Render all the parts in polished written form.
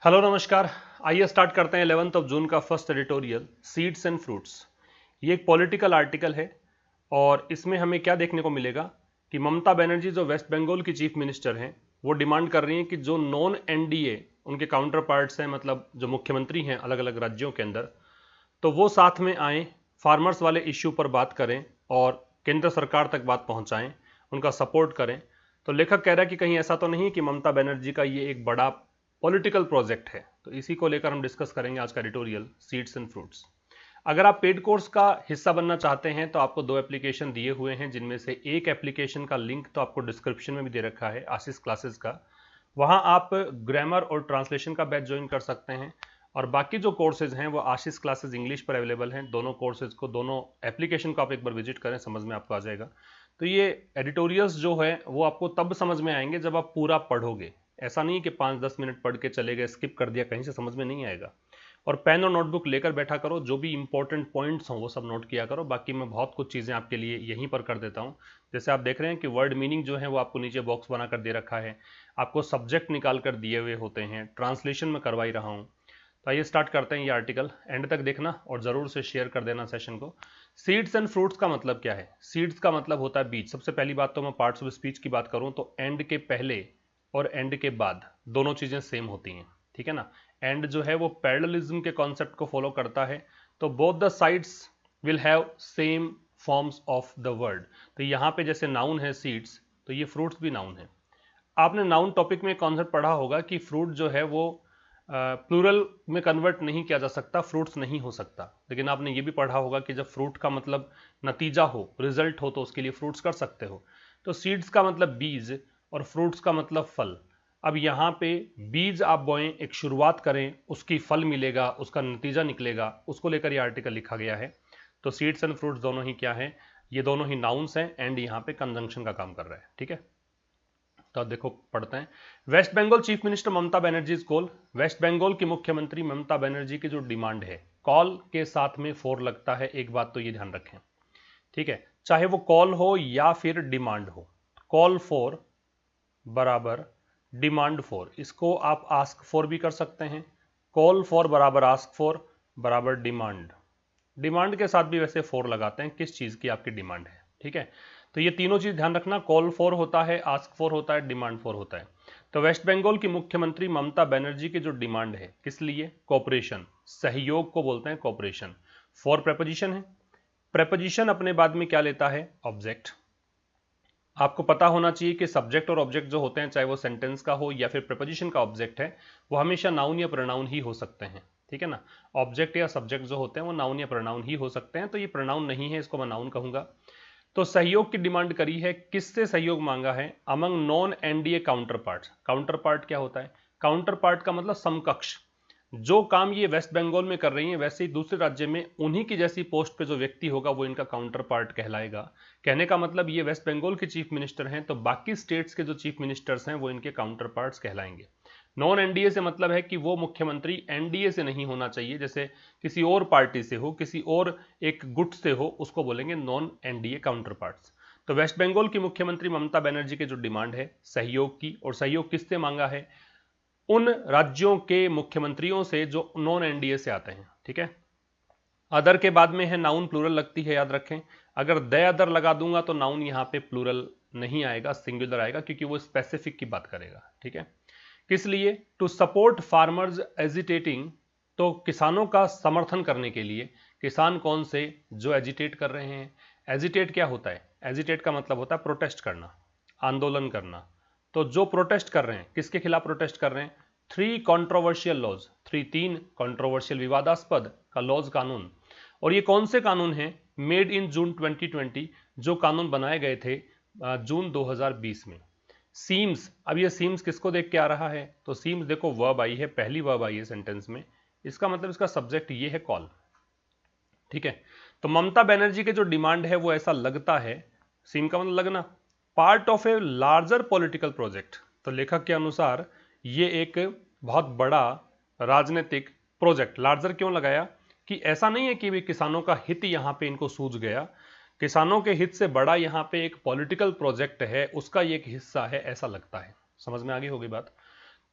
Hello नमस्कार। आइए start करते हैं 11 जून का first editorial seeds and fruits. ये एक पॉलिटिकल आर्टिकल है और इसमें हमें क्या देखने को मिलेगा कि ममता बनर्जी जो वेस्ट बंगाल की चीफ मिनिस्टर हैं वो डिमांड कर रही हैं कि जो नॉन एनडीए उनके काउंटर पार्ट्स हैं, मतलब जो मुख्यमंत्री हैं अलग अलग राज्यों के अंदर, तो वो साथ में आएँ, फार्मर्स वाले इश्यू पर बात करें और केंद्र सरकार तक बात पहुंचाएं, उनका सपोर्ट करें। तो लेखक कह रहा है कि कहीं ऐसा तो नहीं कि ममता बनर्जी का ये एक बड़ा पॉलिटिकल प्रोजेक्ट है। तो इसी को लेकर हम डिस्कस करेंगे आज का एडिटोरियल सीड्स एंड फ्रूट्स। अगर आप पेड कोर्स का हिस्सा बनना चाहते हैं तो आपको दो एप्लीकेशन दिए हुए हैं, जिनमें से एक एप्लीकेशन का लिंक तो आपको डिस्क्रिप्शन में भी दे रखा है, आशीष क्लासेस का। वहां आप ग्रामर और ट्रांसलेशन का बैच ज्वाइन कर सकते हैं और बाकी जो कोर्सेज हैं वो आशीष क्लासेस इंग्लिश पर अवेलेबल हैं। दोनों कोर्सेज को, दोनों एप्लीकेशन को आप एक बार विजिट करें, समझ में आपको आ जाएगा। तो ये एडिटोरियल्स जो है वो आपको तब समझ में आएंगे जब आप पूरा पढ़ोगे। ऐसा नहीं कि 5-10 मिनट पढ़ के चले गए, स्किप कर दिया, कहीं से समझ में नहीं आएगा। और पेन और नोटबुक लेकर बैठा करो, जो भी इंपॉर्टेंट पॉइंट्स हों वो सब नोट किया करो। बाकी मैं बहुत कुछ चीज़ें आपके लिए यहीं पर कर देता हूँ। जैसे आप देख रहे हैं कि वर्ड मीनिंग जो है वो आपको नीचे बॉक्स बना कर दे रखा है, आपको सब्जेक्ट निकाल कर दिए हुए होते हैं, ट्रांसलेशन में करवा ही रहा हूँ। तो आइए स्टार्ट करते हैं ये आर्टिकल, एंड तक देखना और ज़रूर से शेयर कर देना सेशन को। सीड्स एंड फ्रूट्स का मतलब क्या है? सीड्स का मतलब होता है बीज। सबसे पहली बात तो मैं पार्ट्स ऑफ स्पीच की बात करूं तो एंड के पहले और एंड के बाद दोनों चीज़ें सेम होती हैं, ठीक है ना। एंड जो है वो पैरेललिज्म के कॉन्सेप्ट को फॉलो करता है, तो both the sides will have same forms of the word. तो यहाँ पे जैसे नाउन है सीड्स, तो ये फ्रूट्स भी नाउन है। आपने नाउन टॉपिक में कॉन्सेप्ट पढ़ा होगा कि फ्रूट जो है वो प्लूरल में कन्वर्ट नहीं किया जा सकता, फ्रूट्स नहीं हो सकता। लेकिन आपने ये भी पढ़ा होगा कि जब फ्रूट का मतलब नतीजा हो, रिजल्ट हो, तो उसके लिए फ्रूट्स कर सकते हो। तो सीड्स का मतलब बीज और फ्रूट्स का मतलब फल। अब यहाँ पे बीज आप बोएं, एक शुरुआत करें, उसकी फल मिलेगा, उसका नतीजा निकलेगा, उसको लेकर ये आर्टिकल लिखा गया है। तो सीड्स एंड फ्रूट्स दोनों ही क्या है? ये दोनों ही नाउन्स हैं एंड यहाँ पे कंजंक्शन का काम कर रहा है, ठीक है। तो देखो पढ़ते हैं। Waste Bengal chief minister Mamata Banerjee call. Waste Bengal की मुख्यमंत्री ममता बनर्जी की जो डिमांड है, कॉल के साथ में फोर लगता है, एक बात तो ये ध्यान रखें, ठीक है। चाहे वो कॉल हो या फिर डिमांड हो, कॉल फॉर बराबर डिमांड फॉर, इसको आप आस्क फॉर भी कर सकते हैं। कॉल फॉर बराबर आस्क फॉर बराबर डिमांड। डिमांड के साथ भी वैसे फोर लगाते हैं, किस चीज की आपकी डिमांड है, ठीक है। तो ये तीनों चीज ध्यान रखना, कॉल फॉर होता है, आस्क फॉर होता है, डिमांड फॉर होता है। तो वेस्ट बंगाल की मुख्यमंत्री ममता बनर्जी की जो डिमांड है, किस लिए? कोऑपरेशन, सहयोग को बोलते हैं कोऑपरेशन। फॉर प्रेपोजिशन है, प्रेपोजिशन अपने बाद में क्या लेता है? ऑब्जेक्ट। आपको पता होना चाहिए कि सब्जेक्ट और ऑब्जेक्ट जो होते हैं, चाहे वो सेंटेंस का हो या फिर प्रेपोजिशन का ऑब्जेक्ट है, वो हमेशा नाउन या प्रोनाउन ही हो सकते हैं, ठीक है ना। ऑब्जेक्ट या सब्जेक्ट जो होते हैं वो नाउन या प्रोनाउन ही हो सकते हैं, तो ये प्रोनाउन नहीं है, इसको मैं नाउन कहूंगा। तो सहयोग की डिमांड करी है, किससे सहयोग मांगा है? Among non NDA counter part. Counter part क्या होता है? काउंटर पार्ट का मतलब समकक्ष। जो काम ये वेस्ट बंगाल में कर रही हैं, वैसे ही दूसरे राज्य में उन्हीं की जैसी पोस्ट पे जो व्यक्ति होगा वो इनका काउंटर पार्ट कहलाएगा। कहने का मतलब ये वेस्ट बंगाल के चीफ मिनिस्टर हैं, तो बाकी स्टेट्स के जो चीफ मिनिस्टर्स हैं वो इनके काउंटर पार्ट्स कहलाएंगे। नॉन एनडीए से मतलब है कि वो मुख्यमंत्री एनडीए से नहीं होना चाहिए, जैसे किसी और पार्टी से हो, किसी और एक गुट से हो, उसको बोलेंगे नॉन एनडीए काउंटर पार्ट्स। तो वेस्ट बंगाल की मुख्यमंत्री ममता बनर्जी की जो डिमांड है सहयोग की, और सहयोग किससे मांगा है? उन राज्यों के मुख्यमंत्रियों से जो नॉन एनडीए से आते हैं, ठीक है। अदर के बाद में है नाउन, प्लूरल लगती है, याद रखें। अगर द अदर लगा दूंगा तो नाउन यहां पे प्लूरल नहीं आएगा, सिंगुलर आएगा, क्योंकि वो स्पेसिफिक की बात करेगा, ठीक है। किस लिए? टू सपोर्ट फार्मर्स एजिटेटिंग, तो किसानों का समर्थन करने के लिए। किसान कौन से? जो एजिटेट कर रहे हैं। एजिटेट क्या होता है? एजिटेट का मतलब होता है प्रोटेस्ट करना, आंदोलन करना। तो जो प्रोटेस्ट कर रहे हैं, किसके खिलाफ प्रोटेस्ट कर रहे हैं? 3 कॉन्ट्रोवर्शियल लॉज, 3 कॉन्ट्रोवर्शियल विवादास्पद का लॉज, कानून। और ये कौन से कानून हैं? मेड इन जून 2020, जो कानून बनाए गए थे जून 2020 में। सीम्स, अब ये सीम्स किसको देख के आ रहा है? तो सीम्स देखो वर्ब आई है, पहली वर्ब आई है सेंटेंस में, इसका मतलब इसका सब्जेक्ट ये है कॉल, ठीक है। तो ममता बनर्जी के जो डिमांड है वो ऐसा लगता है, सीम का मतलब लगना, part of a larger political project. तो लेखक के अनुसार ये एक बहुत बड़ा राजनीतिक प्रोजेक्ट। लार्जर क्यों लगाया? कि ऐसा नहीं है कि भी किसानों का हित यहां पे इनको सूझ गया, किसानों के हित से बड़ा यहां पे एक पॉलिटिकल प्रोजेक्ट है, उसका ये एक हिस्सा है, ऐसा लगता है। समझ में आ गई होगी बात।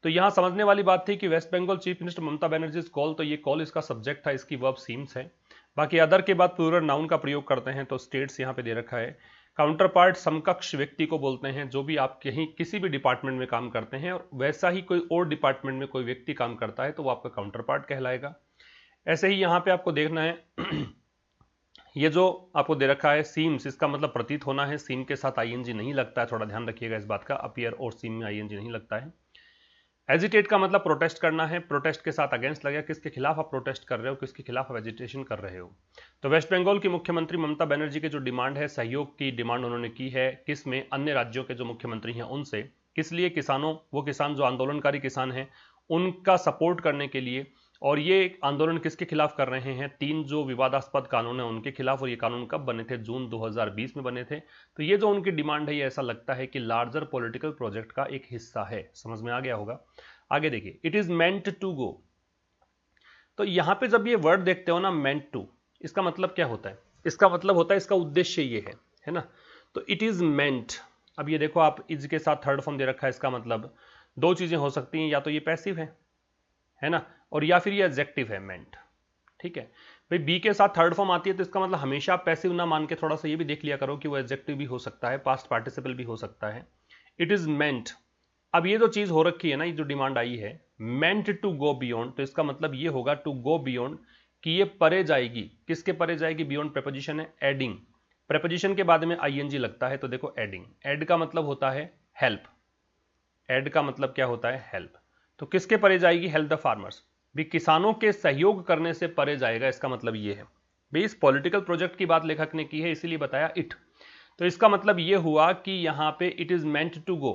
तो यहां समझने वाली बात थी कि waste Bengal chief minister Mamata Banerjee call, तो ये कॉल इसका सब्जेक्ट था, इसकी वर्ब सीम्स है। बाकी अदर के बाद प्लूरल नाउन का प्रयोग करते हैं, तो स्टेट्स यहां पे दे रखा है। काउंटर पार्ट समकक्ष व्यक्ति को बोलते हैं, जो भी आप कहीं किसी भी डिपार्टमेंट में काम करते हैं और वैसा ही कोई और डिपार्टमेंट में कोई व्यक्ति काम करता है तो वो आपका काउंटर पार्ट कहलाएगा। ऐसे ही यहां पे आपको देखना है ये जो आपको दे रखा है सीम्स, इसका मतलब प्रतीत होना है, सीम के साथ आईएनजी नहीं लगता है, थोड़ा ध्यान रखिएगा इस बात का, अपीयर और सीम में आईएनजी नहीं लगता है। एजिटेट का मतलब प्रोटेस्ट करना है, प्रोटेस्ट के साथ अगेंस्ट लगेगा, किसके खिलाफ आप प्रोटेस्ट कर रहे हो, किसके खिलाफ आप एजिटेशन कर रहे हो। तो वेस्ट बंगाल की मुख्यमंत्री ममता बनर्जी की जो डिमांड है, सहयोग की डिमांड उन्होंने की है, किस में, अन्य राज्यों के जो मुख्यमंत्री हैं उनसे, किस लिए, किसानों, वो किसान जो आंदोलनकारी किसान हैं उनका सपोर्ट करने के लिए। और ये आंदोलन किसके खिलाफ कर रहे हैं, 3 जो विवादास्पद कानून है उनके खिलाफ, और ये कानून कब बने थे, जून 2020 में बने थे। तो ये जो उनकी डिमांड है, ये ऐसा लगता है कि लार्जर पॉलिटिकल प्रोजेक्ट का एक हिस्सा है, समझ में आ गया होगा। आगे देखिए, it is meant to go. तो यहां पे जब ये वर्ड देखते हो ना, मेंट टू, इसका मतलब क्या होता है, इसका मतलब होता है, इसका उद्देश्य ये है ना। तो इट इज मेंट, अब ये देखो आप इज के साथ थर्ड फॉर्म दे रखा है, इसका मतलब दो चीजें हो सकती हैं, या तो ये पैसिव है ना, और या फिर ये एडजेक्टिव है, मेंट। ठीक है भाई, बी के साथ थर्ड फॉर्म आती है तो इसका मतलब हमेशा आप पैसिव ना मान के थोड़ा सा ये भी देख लिया करो कि वो एडजेक्टिव भी हो सकता है, पास्ट पार्टिसिपल भी हो सकता है। इट इज मेंट, अब ये जो चीज हो रखी है ना, ये जो डिमांड आई है, मेंट टू गो बियॉन्ड, तो इसका मतलब ये होगा टू गो बियॉन्ड, कि ये परे जाएगी, किसके परे जाएगी, बियॉन्ड प्रेपोजिशन है, एडिंग, प्रेपोजिशन के बाद में आईएनजी लगता है, तो देखो एडिंग, एड का मतलब होता है हेल्प, एड का मतलब क्या होता है, हेल्प। तो किसके परे जाएगी, हेल्प द फार्मर्स, भी किसानों के सहयोग करने से परे जाएगा, इसका मतलब ये है भाई। इस पॉलिटिकल प्रोजेक्ट की बात लेखक ने की है, इसीलिए बताया इट। तो इसका मतलब ये हुआ कि यहां पे it is meant to go,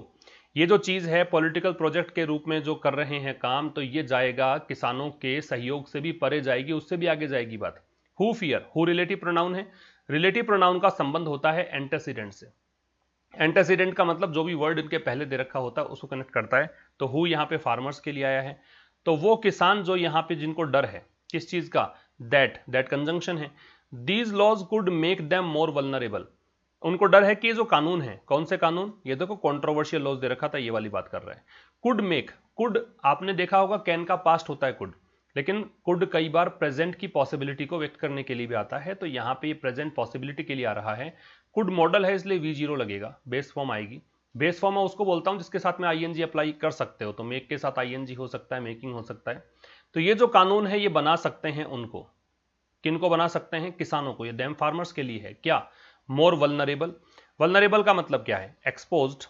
ये जो चीज है पॉलिटिकल प्रोजेक्ट के रूप में जो कर रहे हैं काम, तो ये जाएगा किसानों के सहयोग से भी परे जाएगी, उससे भी आगे जाएगी बात। Who fear, who relative pronoun है, रिलेटिव प्रोनाउन का संबंध होता है एंटेसिडेंट से। एंटेसिडेंट का मतलब जो भी वर्ड इनके पहले दे रखा होता है उसको कनेक्ट करता है, तो हु यहां पे फार्मर्स के लिए आया है। तो वो किसान जो यहां पे जिनको डर है किस चीज का, दैट कंजंक्शन है। These laws could make them more vulnerable, उनको डर है कि ये जो कानून है, कौन से कानून, ये देखो कंट्रोवर्शियल लॉज दे रखा था, ये वाली बात कर रहा है। कुड मेक, कुड आपने देखा होगा कैन का पास्ट होता है कुड, लेकिन कुड कई बार प्रेजेंट की पॉसिबिलिटी को व्यक्त करने के लिए भी आता है, तो यहां पे ये प्रेजेंट पॉसिबिलिटी के लिए आ रहा है। कुड मॉडल है इसलिए V0 लगेगा, बेस फॉर्म आएगी। बेस फॉर्म मैं उसको बोलता हूं जिसके साथ में आईएनजी अप्लाई कर सकते हो, तो मेक के साथ आईएनजी हो सकता है, मेकिंग हो सकता है। तो ये जो कानून है ये बना सकते हैं उनको, किनको बना सकते हैं, किसानों को, ये डैम फार्मर्स के लिए है। क्या, मोर वल्नरेबल, वल्नरेबल का मतलब क्या है, एक्सपोज्ड,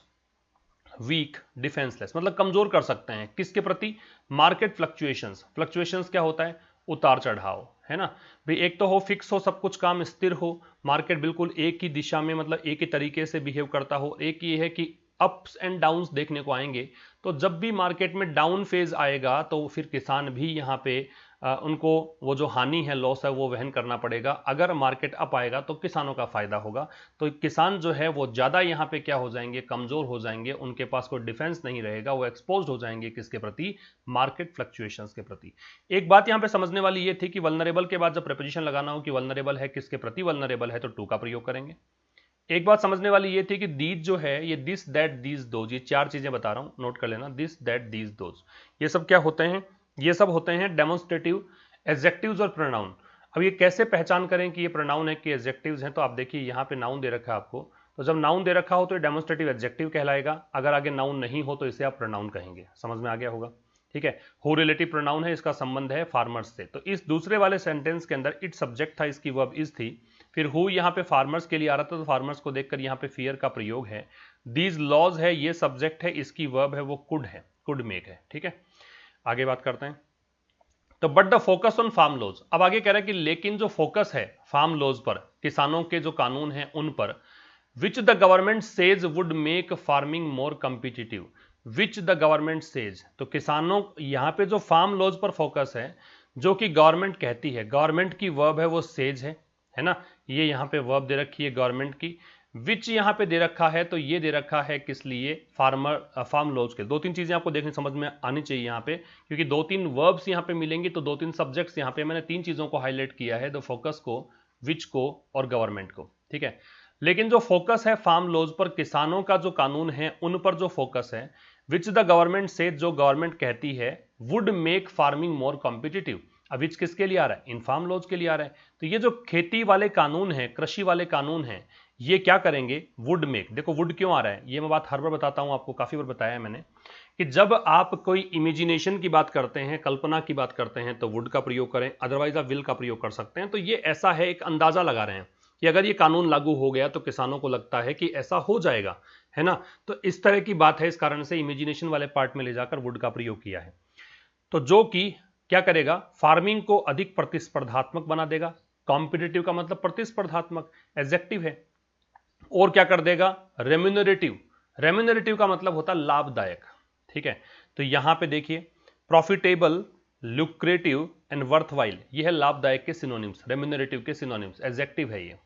वीक, डिफेंसलेस, मतलब कमजोर कर सकते हैं, किसके प्रति, मार्केट फ्लक्चुएशंस, फ्लक्चुएशंस क्या होता है, उतार चढ़ाव, है ना भाई। एक तो हो फिक्स हो, सब कुछ काम स्थिर हो, मार्केट बिल्कुल एक ही दिशा में, मतलब एक ही तरीके से बिहेव करता हो। एक ये है कि अप्स एंड डाउन्स देखने को आएंगे, तो जब भी मार्केट में डाउन फेज आएगा तो फिर किसान भी यहाँ पे उनको वो जो हानि है, लॉस है, वो वहन करना पड़ेगा। अगर मार्केट अप आएगा तो किसानों का फायदा होगा। तो किसान जो है वो ज्यादा यहाँ पे क्या हो जाएंगे, कमजोर हो जाएंगे, उनके पास कोई डिफेंस नहीं रहेगा, वो एक्सपोज्ड हो जाएंगे किसके प्रति, मार्केट फ्लक्चुएशंस के प्रति। एक बात यहाँ पे समझने वाली ये थी कि वल्नरेबल के बाद जब प्रीपोजिशन लगाना हो कि वल्नरेबल है, किसके प्रति वल्नरेबल है, तो टू का प्रयोग करेंगे। एक बात समझने वाली ये थी कि दीज जो है, ये दिस दैट दीज दोज, ये चार चीजें बता रहा हूं, नोट कर लेना, दिस दैट दीज दोज, ये सब क्या होते हैं, ये सब होते हैं डेमोन्स्ट्रेटिव एडजेक्टिव्स और प्रोनाउन। अब ये कैसे पहचान करें कि ये प्रोनाउन है कि एडजेक्टिव्स हैं, तो आप देखिए यहाँ पे नाउन दे रखा है आपको, तो जब नाउन दे रखा हो तो ये डेमोन्स्ट्रेटिव एडजेक्टिव कहलाएगा, अगर आगे नाउन नहीं हो तो इसे आप प्रोनाउन कहेंगे। समझ में आ गया होगा, ठीक है। हु रिलेटिव प्रोनाउन है, इसका संबंध है फार्मर्स से। तो इस दूसरे वाले सेंटेंस के अंदर इट सब्जेक्ट था, इसकी वर्ब इज थी, फिर हु यहाँ पे फार्मर्स के लिए आ रहा था, तो फार्मर्स को देखकर यहाँ पे फियर का प्रयोग है। दीज लॉज है, ये सब्जेक्ट है, इसकी वर्ब है वो कुड है, कुड मेक है, ठीक है। आगे बात करते हैं, तो but the focus on farm laws, अब आगे कह रहा है कि लेकिन जो फोकस है फार्म लॉज पर, किसानों के जो कानून हैं उन पर, which the government says would make farming more competitive, which the government says, तो किसानों, यहां पे जो फार्म लॉज पर फोकस है, जो कि गवर्नमेंट कहती है, गवर्नमेंट की वर्ब है वो सेज है ना, ये यहां पे वर्ब दे रखी है गवर्नमेंट की। विच यहां पे दे रखा है, तो ये दे रखा है किस लिए, फार्म लॉज के। दो तीन चीजें आपको देखने समझ में आनी चाहिए यहां पे, क्योंकि दो तीन वर्ब्स यहां पे मिलेंगी, तो दो तीन सब्जेक्ट्स यहां पे मैंने तीन चीजों को हाईलाइट किया है, द फोकस को, विच को और गवर्नमेंट को, ठीक है। लेकिन जो फोकस है फार्म लॉज पर, किसानों का जो कानून है उन पर जो फोकस है, विच द गवर्नमेंट से, जो गवर्नमेंट कहती है, would make farming more competitive. अब विच किसके लिए आ रहा है? इन फार्म लॉज के लिए आ रहा है। तो ये जो खेती वाले कानून है, कृषि वाले कानून है, ये क्या करेंगे? Would make. देखो वुड क्यों आ रहा है, ये मैं बात हर बार बताता हूं आपको, काफी बार बताया है मैंने, कि जब आप कोई इमेजिनेशन की बात करते हैं, कल्पना की बात करते हैं, तो वुड का प्रयोग करें, अदरवाइज आप विल का प्रयोग कर सकते हैं। तो ये ऐसा है, एक अंदाजा लगा रहे हैं कि अगर ये कानून लागू हो गया तो किसानों को लगता है कि ऐसा हो जाएगा, है ना। तो इस तरह की बात है, इस कारण से इमेजिनेशन वाले पार्ट में ले जाकर वुड का प्रयोग किया है। तो जो कि क्या करेगा? फार्मिंग को अधिक प्रतिस्पर्धात्मक बना देगा। कॉम्पिटिटिव का मतलब प्रतिस्पर्धात्मक, एडजेक्टिव है। और क्या कर देगा? रेम्यूनरेटिव। रेम्यूनरेटिव का मतलब होता है लाभदायक, ठीक है। तो यहां पे देखिए, प्रॉफिटेबल, लुक्रेटिव एंड वर्थवाइल, ये है लाभदायक के सिनोनिम्स, रेम्यूनरेटिव के सिनोनिम्स, एडजेक्टिव है ये।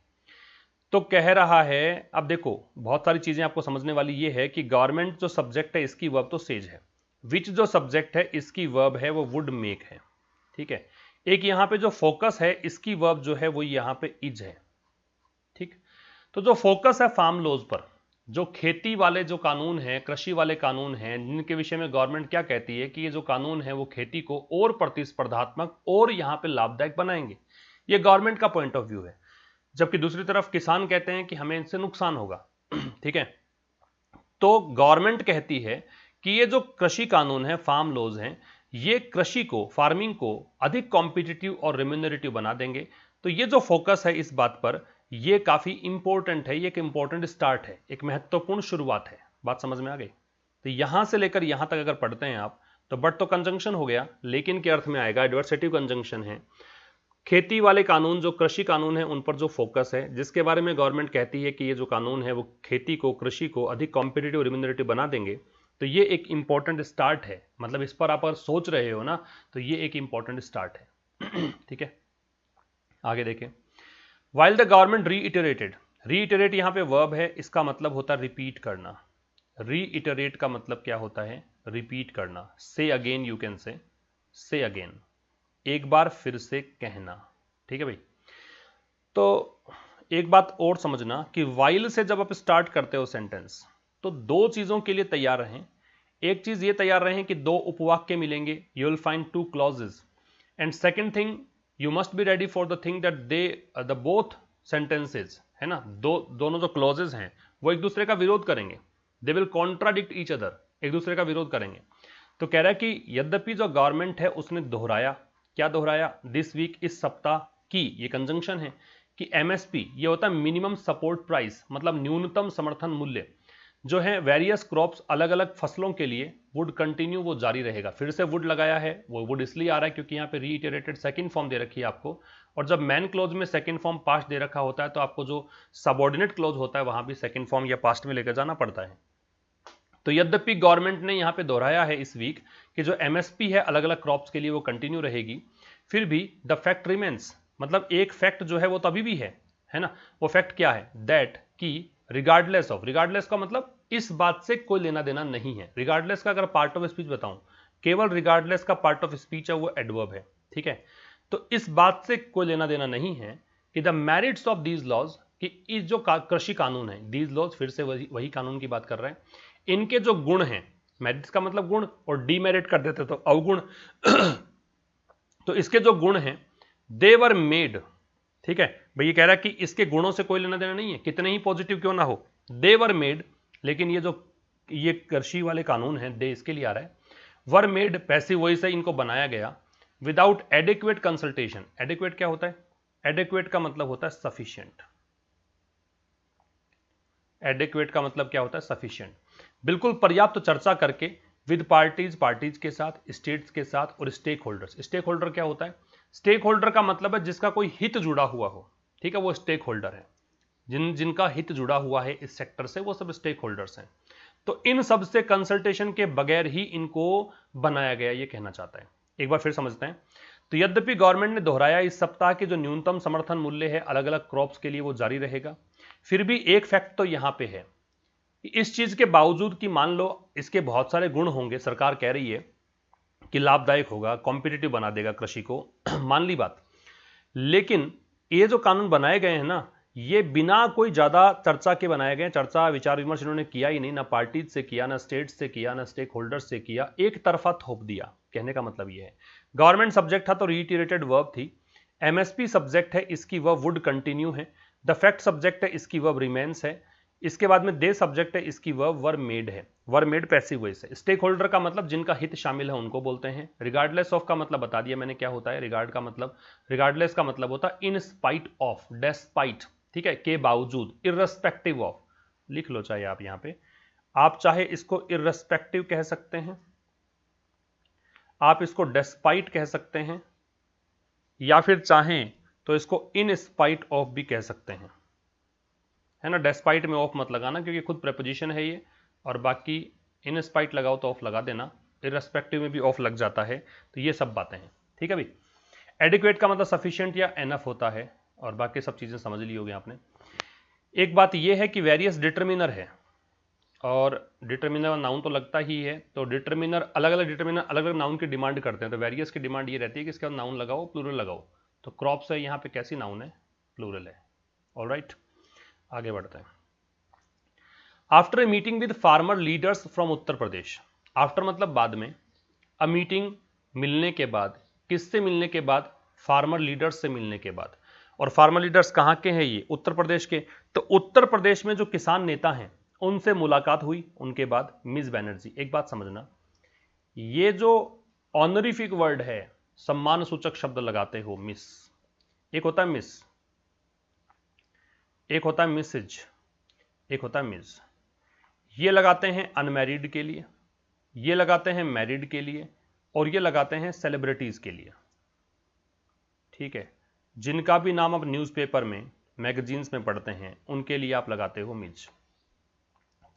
तो कह रहा है, अब देखो बहुत सारी चीजें आपको समझने वाली ये है कि गवर्नमेंट जो सब्जेक्ट है इसकी वर्ब तो सेज है, विच जो सब्जेक्ट है इसकी वर्ब है वो वुड मेक है, ठीक है। एक यहां पे जो फोकस है इसकी वर्ब जो है वो यहां पे इज है, ठीक। तो जो फोकस है फार्म लॉज पर, जो खेती वाले जो कानून हैं, कृषि वाले कानून हैं, जिनके विषय में गवर्नमेंट क्या कहती है कि ये जो कानून है वो खेती को और प्रतिस्पर्धात्मक और यहां पे लाभदायक बनाएंगे, ये गवर्नमेंट का पॉइंट ऑफ व्यू है। जबकि दूसरी तरफ किसान कहते हैं कि हमें इनसे नुकसान होगा, ठीक है। तो गवर्नमेंट कहती है कि ये जो कृषि कानून है, फार्म लॉज हैं, ये कृषि को, फार्मिंग को अधिक कॉम्पिटिटिव और रेम्यूनरेटिव बना देंगे। तो ये जो फोकस है इस बात पर, ये काफी इंपॉर्टेंट है, ये एक इंपॉर्टेंट स्टार्ट है, एक महत्वपूर्ण शुरुआत है। बात समझ में आ गई? तो यहां से लेकर यहां तक अगर पढ़ते हैं आप, तो बट तो कंजंक्शन हो गया, लेकिन के अर्थ में आएगा, एडवर्सेटिव कंजंक्शन है। खेती वाले कानून, जो कृषि कानून है, उन पर जो फोकस है, जिसके बारे में गवर्नमेंट कहती है कि ये जो कानून है वो खेती को, कृषि को अधिक कॉम्पिटिटिव, रेम्यूनरेटिव बना देंगे। तो ये एक इंपॉर्टेंट स्टार्ट है, मतलब इस पर आप अगर सोच रहे हो ना, तो ये एक इंपॉर्टेंट स्टार्ट है, ठीक है। आगे देखें, while the government reiterated, reiterate यहां पे वर्ब है, इसका मतलब होता है रिपीट करना। रीइटरेट का मतलब क्या होता है? रिपीट करना। से अगेन, यू कैन से अगेन, एक बार फिर से कहना, ठीक है भाई। तो एक बात और समझना कि वाइल से जब आप स्टार्ट करते हो सेंटेंस, तो दो चीजों के लिए तैयार रहें। एक चीज ये तैयार रहें कि दो उपवाक्य मिलेंगे, you will find two clauses, and second thing, you must be ready for the thing that they the both sentences, है ना, दोनों जो क्लॉजेस हैं वो एक दूसरे का विरोध करेंगे, they will contradict each other, एक दूसरे का विरोध करेंगे। तो कह रहा है कि यद्यपि जो गवर्नमेंट है उसने दोहराया, क्या दोहराया? दिस वीक, इस सप्ताह की, ये कंजंक्शन है, कि एमएसपी ये होता है मिनिमम सपोर्ट प्राइस, मतलब न्यूनतम समर्थन मूल्य, जो है वेरियस क्रॉप्स, अलग अलग फसलों के लिए, वुड कंटिन्यू, वो जारी रहेगा। फिर से वुड लगाया है, वो वुड इसलिए आ रहा है क्योंकि यहाँ पे रीइटरेटेड सेकंड फॉर्म दे रखी है आपको, और जब मैन क्लोज में सेकंड फॉर्म पास्ट दे रखा होता है तो आपको जो सबऑर्डिनेट क्लोज होता है वहां भी सेकंड फॉर्म या पास्ट में लेकर जाना पड़ता है। तो यद्यपि गवर्नमेंट ने यहाँ पे दोहराया है इस वीक कि जो एमएसपी है अलग अलग क्रॉप्स के लिए वो कंटिन्यू रहेगी, फिर भी द फैक्ट रिमेन्स, मतलब एक फैक्ट जो है वो तभी भी है ना। वो फैक्ट क्या है? दैट, कि रिगार्डलेस ऑफ, रिगार्डलेस का मतलब इस बात से कोई लेना देना नहीं है। रिगार्डलेस का अगर पार्ट ऑफ स्पीच बताऊं, केवल रिगार्डलेस का पार्ट ऑफ स्पीच है वो एडवर्ब है, ठीक है। तो इस बात से कोई लेना देना नहीं है कि the merits of these laws, कि इस जो कृषि कानून है, दीज लॉज फिर से वही कानून की बात कर रहे हैं, इनके जो गुण हैं, मेरिट्स का मतलब गुण, और डीमेरिट कर देते तो अवगुण, तो इसके जो गुण हैं, दे वर मेड, ठीक है भाई, ये कह रहा है कि इसके गुणों से कोई लेना देना नहीं है, कितने ही पॉजिटिव क्यों ना हो, दे वर मेड। लेकिन ये कृषि वाले कानून है, दे इसके लिए आ रहा है, वर मेड पैसिव वॉइस है, इनको बनाया गया विदाउट एडिक्वेट कंसल्टेशन। एडिक्वेट क्या होता है? एडिक्वेट का मतलब होता है सफिशिएंट। एडिक्वेट का मतलब क्या होता है? सफिशिएंट, बिल्कुल पर्याप्त चर्चा करके, विद पार्टीज, पार्टीज के साथ, स्टेट्स के साथ, और स्टेक होल्डर्स। स्टेक होल्डर क्या होता है? स्टेक होल्डर का मतलब है जिसका कोई हित जुड़ा हुआ हो, ठीक है, वो स्टेक होल्डर है। जिनका हित जुड़ा हुआ है इस सेक्टर से, वो सब स्टेक होल्डर्स हैं। तो इन सब से कंसल्टेशन के बगैर ही इनको बनाया गया, ये कहना चाहता है। एक बार फिर समझते हैं। तो यद्यपि गवर्नमेंट ने दोहराया इस सप्ताह के जो न्यूनतम समर्थन मूल्य है अलग अलग क्रॉप्स के लिए वो जारी रहेगा, फिर भी एक फैक्ट तो यहां पे है, इस चीज के बावजूद कि मान लो इसके बहुत सारे गुण होंगे, सरकार कह रही है कि लाभदायक होगा, कॉम्पिटिटिव बना देगा कृषि को, मान ली बात, लेकिन ये जो कानून बनाए गए हैं ना, ये बिना कोई ज्यादा चर्चा के बनाए गए, चर्चा विचार विमर्श इन्होंने किया ही नहीं, ना पार्टीज से किया, ना स्टेट से किया, ना स्टेक होल्डर्स से किया, एक तरफा थोप दिया। कहने का मतलब ये है गवर्नमेंट सब्जेक्ट था तो रीइटरेटेड वर्ब थी, एमएसपी सब्जेक्ट है इसकी वर्ब वुड कंटिन्यू है, द फैक्ट सब्जेक्ट है इसकी वर्ब रिमेन्स है, इसके बाद में दे सब्जेक्ट है इसकी वर्ब वर मेड है, वर मेड पैसिव वॉइस है। स्टेक होल्डर का मतलब जिनका हित शामिल है उनको बोलते हैं। रिगार्डलेस ऑफ का मतलब बता दिया मैंने क्या होता है, रिगार्ड का मतलब, रिगार्डलेस का मतलब होता है इन स्पाइट ऑफ, डेस्पाइट, ठीक है, के बावजूद, इररेस्पेक्टिव ऑफ, लिख लो चाहे आप यहां पे, आप चाहे इसको इररेस्पेक्टिव कह सकते हैं, आप इसको डेस्पाइट कह सकते हैं, या फिर चाहें तो इसको इन स्पाइट ऑफ भी कह सकते हैं, है ना। डेस्पाइट में ऑफ मत लगाना क्योंकि खुद प्रेपोजिशन है ये, और बाकी इन स्पाइट लगाओ तो ऑफ लगा देना, इररेस्पेक्टिव में भी ऑफ लग जाता है, तो ये सब बातें हैं, ठीक है भाई। एडिक्वेट का मतलब सफिशिएंट या एनफ होता है, और बाकी सब चीजें समझ ली होगी आपने। एक बात यह है कि वेरियस डिटर्मिनर है, और डिटर्मिनर नाउन तो लगता ही है, तो डिटर्मिनर अलग अलग नाउन की डिमांड करते हैं, तो वेरियस की डिमांड ये रहती है कि इसके बाद नाउन लगाओ, प्लूरल लगाओ, तो क्रॉप्स है यहाँ पे कैसी नाउन है, प्लूरल है। ऑलराइट, आगे बढ़ते हैं। After a meeting with farmer leaders from Uttar Pradesh, after मतलब बाद में, अ मीटिंग मिलने के बाद, किससे मिलने के बाद, फार्मर लीडर्स से मिलने के बाद, और फार्मर लीडर्स कहाँ के हैं, ये उत्तर प्रदेश के, तो उत्तर प्रदेश में जो किसान नेता हैं उनसे मुलाकात हुई, उनके बाद मिस बैनर्जी। एक बात समझना, ये जो ऑनरिफिक वर्ड है, सम्मान सूचक शब्द लगाते हो, मिस, एक होता है मिस, एक होता है मिसेज, एक होता है मिस, ये लगाते हैं अनमैरिड के लिए, ये लगाते हैं मैरिड के लिए, और ये लगाते हैं सेलिब्रिटीज के लिए, ठीक है। जिनका भी नाम आप न्यूज़पेपर में, मैगजीन्स में पढ़ते हैं, उनके लिए आप लगाते हो मिस,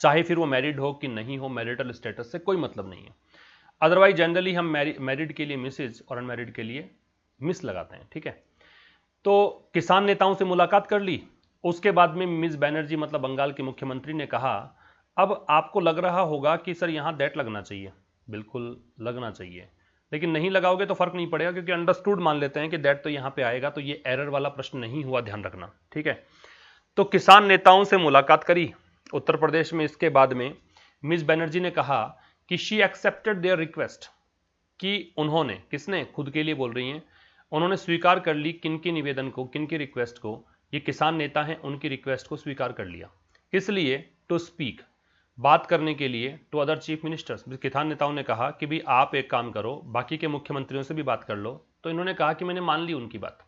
चाहे फिर वो मैरिड हो कि नहीं हो, मैरिटल स्टेटस से कोई मतलब नहीं है। अदरवाइज जनरली हम मैरिड के लिए मिसेज और अनमैरिड के लिए मिस लगाते हैं, ठीक है। तो किसान नेताओं से मुलाकात कर ली, उसके बाद में मिस बैनर्जी मतलब बंगाल के मुख्यमंत्री ने कहा, अब आपको लग रहा होगा कि सर यहां दैट लगना चाहिए, बिल्कुल लगना चाहिए, लेकिन नहीं लगाओगे तो फर्क नहीं पड़ेगा क्योंकि अंडरस्टूड मान लेते हैं कि दैट तो यहां पे आएगा, तो ये एरर वाला प्रश्न नहीं हुआ, ध्यान रखना, ठीक है। तो किसान नेताओं से मुलाकात करी उत्तर प्रदेश में, इसके बाद में मिस बैनर्जी ने कहा कि शी एक्सेप्टेड देयर रिक्वेस्ट, कि उन्होंने, किसने, खुद के लिए बोल रही हैं, उन्होंने स्वीकार कर ली किनके निवेदन को, किनकी रिक्वेस्ट को, ये किसान नेता हैं, उनकी रिक्वेस्ट को स्वीकार कर लिया, किस लिए, टू स्पीक, बात करने के लिए, टू अदर चीफ मिनिस्टर्स। किसान नेताओं ने कहा कि भी आप एक काम करो, बाकी के मुख्यमंत्रियों से भी बात कर लो, तो इन्होंने कहा कि मैंने मान ली उनकी बात।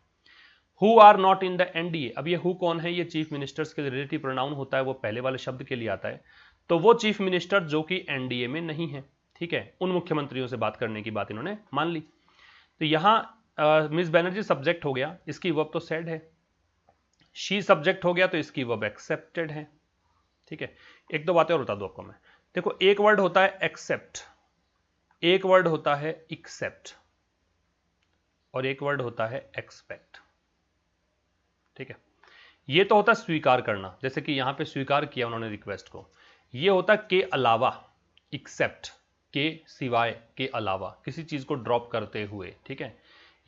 Who are not in the NDA, अब ये हु कौन है, ये चीफ मिनिस्टर्स के रिलेटिव प्रोनाउन होता है, वो पहले वाले शब्द के लिए आता है, तो वो चीफ मिनिस्टर जो कि एनडीए में नहीं है, ठीक है, उन मुख्यमंत्रियों से बात करने की बात इन्होंने मान ली। तो यहां मिस बैनर्जी सब्जेक्ट हो गया, इसकी वर्ब तो सेड है, शी सब्जेक्ट हो गया तो इसकी वर्ब एक्सेप्टेड है, ठीक है। एक दो बातें और बता दो आपको मैं, देखो एक वर्ड होता है एक्सेप्ट, एक वर्ड होता है एक्सेप्ट, और एक वर्ड होता है एक्सपेक्ट, ठीक है। ये तो होता है स्वीकार करना, जैसे कि यहां पे स्वीकार किया उन्होंने रिक्वेस्ट को, ये होता है के अलावा, एक्सेप्ट, के सिवाय, के अलावा, किसी चीज को ड्रॉप करते हुए, ठीक है।